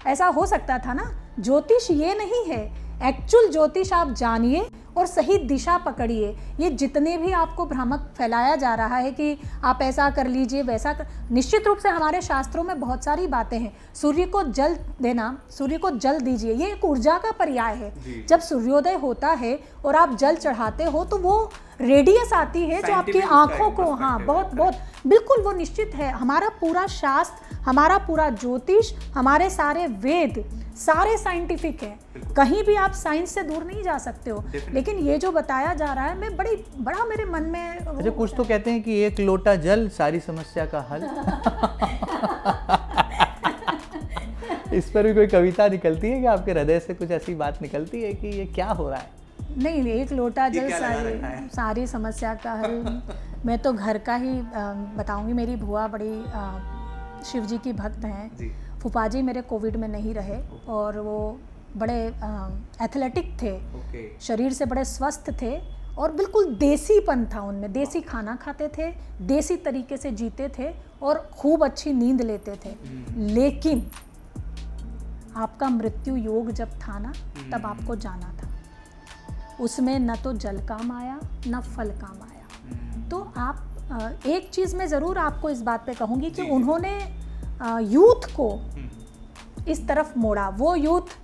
ऐसा हो सकता था ना। ज्योतिष ये नहीं है, एक्चुअल ज्योतिष आप जानिए और सही दिशा पकड़िए। ये जितने भी आपको भ्रामक फैलाया जा रहा है कि आप ऐसा कर लीजिए वैसा कर, निश्चित रूप से हमारे शास्त्रों में बहुत सारी बातें हैं। सूर्य को जल देना, सूर्य को जल दीजिए, ये एक ऊर्जा का पर्याय है। जब सूर्योदय होता है और आप जल चढ़ाते हो तो वो रेडियस आती है जो आपकी आंखों को, हाँ बहुत बहुत बिल्कुल वो निश्चित है। हमारा पूरा शास्त्र, हमारा पूरा ज्योतिष, हमारे सारे वेद सारे साइंटिफिक हैं, कहीं भी आप साइंस से दूर नहीं जा सकते हो। लेकिन ये जो बताया जा रहा है, मैं बड़ा मेरे मन में अच्छा, कुछ तो कहते हैं कि एक लोटा जल सारी समस्या का हल। इस पर भी कोई कविता निकलती है कि आपके हृदय से कुछ ऐसी बात निकलती है कि ये क्या हो रहा है? नहीं, एक लोटा जल सारी समस्या का हल। मैं तो घर का ही बताऊंगी। मेरी बुआ बड़ी शिव जी की भक्त हैं। फूफा जी मेरे कोविड में नहीं रहे और वो बड़े एथलेटिक थे, शरीर से बड़े स्वस्थ थे और बिल्कुल देसीपन था उनमें। देसी खाना खाते थे, देसी तरीके से जीते थे और खूब अच्छी नींद लेते थे। लेकिन आपका मृत्यु योग जब था ना, तब आपको जाना था। उसमें न तो जल काम आया न फल काम आया। तो आप एक चीज़ मैं ज़रूर आपको इस बात पे कहूँगी कि उन्होंने यूथ को इस तरफ मोड़ा। वो यूथ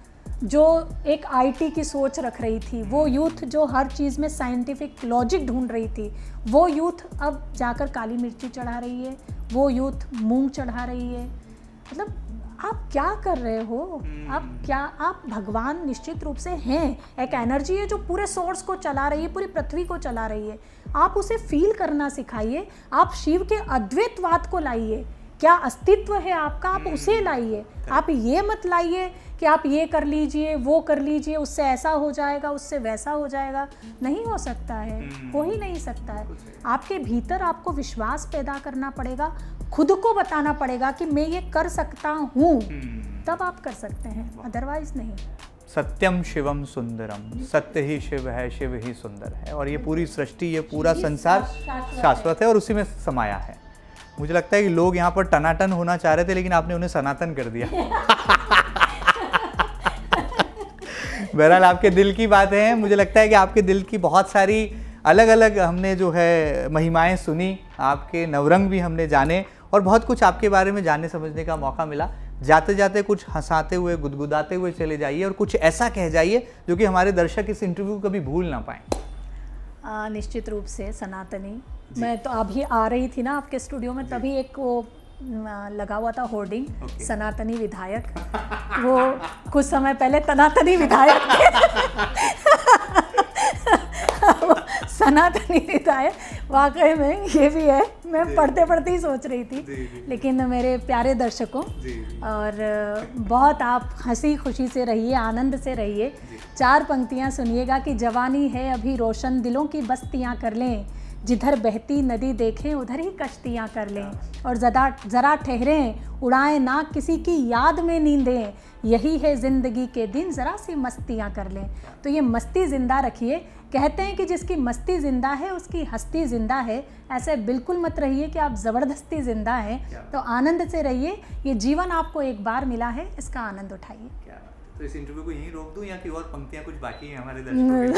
जो एक आईटी की सोच रख रही थी, वो यूथ जो हर चीज़ में साइंटिफिक लॉजिक ढूंढ रही थी, वो यूथ अब जाकर काली मिर्ची चढ़ा रही है, वो यूथ मूंग चढ़ा रही है। मतलब आप क्या कर रहे हो? आप भगवान निश्चित रूप से हैं, एक एनर्जी है जो पूरे सोर्स को चला रही है, पूरी पृथ्वी को चला रही है। आप उसे फील करना सिखाइए। आप शिव के अद्वैतवाद को लाइए। क्या अस्तित्व है आपका, आप उसे लाइए। आप ये मत लाइए कि आप ये कर लीजिए वो कर लीजिए, उससे ऐसा हो जाएगा उससे वैसा हो जाएगा। नहीं हो सकता है, हो ही नहीं सकता है। आपके भीतर आपको विश्वास पैदा करना पड़ेगा, खुद को बताना पड़ेगा कि मैं ये कर सकता हूँ, तब आप कर सकते हैं, अदरवाइज नहीं। सत्यम शिवम सुंदरम, सत्य ही शिव है, शिव ही सुंदर है। और ये पूरी सृष्टि, ये पूरा संसार शाश्वत है और उसी में समाया है। मुझे लगता है कि लोग यहाँ पर टनाटन होना चाह रहे थे लेकिन आपने उन्हें सनातन कर दिया। बहरहाल आपके दिल की बातें हैं। मुझे लगता है कि आपके दिल की बहुत सारी अलग अलग हमने जो है महिमाएं सुनी, आपके नवरंग भी हमने जाने और बहुत कुछ आपके बारे में जानने समझने का मौका मिला। जाते जाते कुछ हंसाते हुए, गुदगुदाते हुए चले जाइए और कुछ ऐसा कह जाइए जो कि हमारे दर्शक इस इंटरव्यू को कभी भूल ना पाएं। निश्चित रूप से सनातनी। मैं तो अभी आ रही थी ना आपके स्टूडियो में, तभी एक वो लगा हुआ था होर्डिंग, सनातनी विधायक। वो कुछ समय पहले तनातनी विधायक थे। सनातनी विधायक वाकई में ये भी है। मैं पढ़ते पढ़ते ही सोच रही थी। लेकिन मेरे प्यारे दर्शकों, और बहुत आप हंसी खुशी से रहिए, आनंद से रहिए। 4 पंक्तियां सुनिएगा कि जवानी है अभी रोशन, दिलों की बस्तियां कर लें, जिधर बहती नदी देखें उधर ही कश्तियाँ कर लें, और ज़रा ठहरें, उड़ाएं ना किसी की याद में नींदें, यही है ज़िंदगी के दिन, ज़रा सी मस्तियाँ कर लें। तो ये मस्ती ज़िंदा रखिए कहते हैं कि जिसकी मस्ती जिंदा है उसकी हस्ती जिंदा है। ऐसे बिल्कुल मत रहिए कि आप ज़बरदस्ती जिंदा हैं, तो आनंद से रहिए। ये जीवन आपको एक बार मिला है, इसका आनंद उठाइए। तो इस इंटरव्यू को यहीं रोक दूं या कि और पंक्तियां कुछ बाकी हैं हमारे दर्शकों के?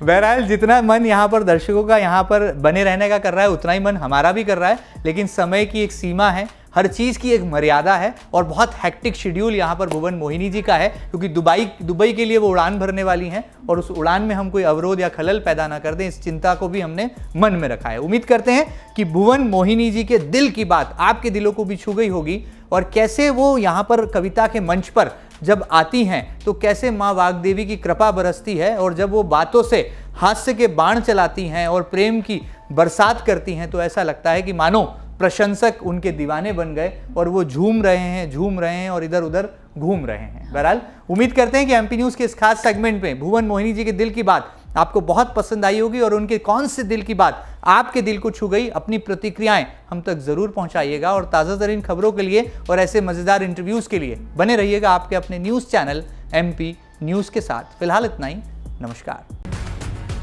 बहरहाल जितना मन यहाँ पर दर्शकों का यहाँ पर बने रहने का कर रहा है, उतना ही मन हमारा भी कर रहा है, लेकिन समय की एक सीमा है, हर चीज़ की एक मर्यादा है और बहुत हेक्टिक शेड्यूल यहाँ पर भुवन मोहिनी जी का है, क्योंकि दुबई के लिए वो उड़ान भरने वाली हैं और उस उड़ान में हम कोई अवरोध या खलल पैदा ना कर दें, इस चिंता को भी हमने मन में रखा है। उम्मीद करते हैं कि भुवन मोहिनी जी के दिल की बात आपके दिलों को भी छू गई होगी और कैसे वो यहाँ पर कविता के मंच पर जब आती हैं तो कैसे माँ वाग्देवी की कृपा बरसती है और जब वो बातों से हास्य के बाण चलाती हैं और प्रेम की बरसात करती हैं तो ऐसा लगता है कि मानो प्रशंसक उनके दीवाने बन गए और वो झूम रहे हैं और इधर उधर घूम रहे हैं। बहरहाल उम्मीद करते हैं कि एमपी न्यूज़ के इस खास सेगमेंट में भुवन मोहिनी जी के दिल की बात आपको बहुत पसंद आई होगी और उनके कौन से दिल की बात आपके दिल को छू गई, अपनी प्रतिक्रियाएं हम तक जरूर पहुंचाइएगा और ताज़ा तरीन खबरों के लिए और ऐसे मज़ेदार इंटरव्यूज़ के लिए बने रहिएगा आपके अपने न्यूज़ चैनल एमपी न्यूज़ के साथ। फिलहाल इतना ही, नमस्कार।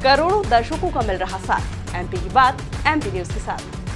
करोड़ों दर्शकों का मिल रहा साथ, एमपी की बात एमपी न्यूज़ के साथ।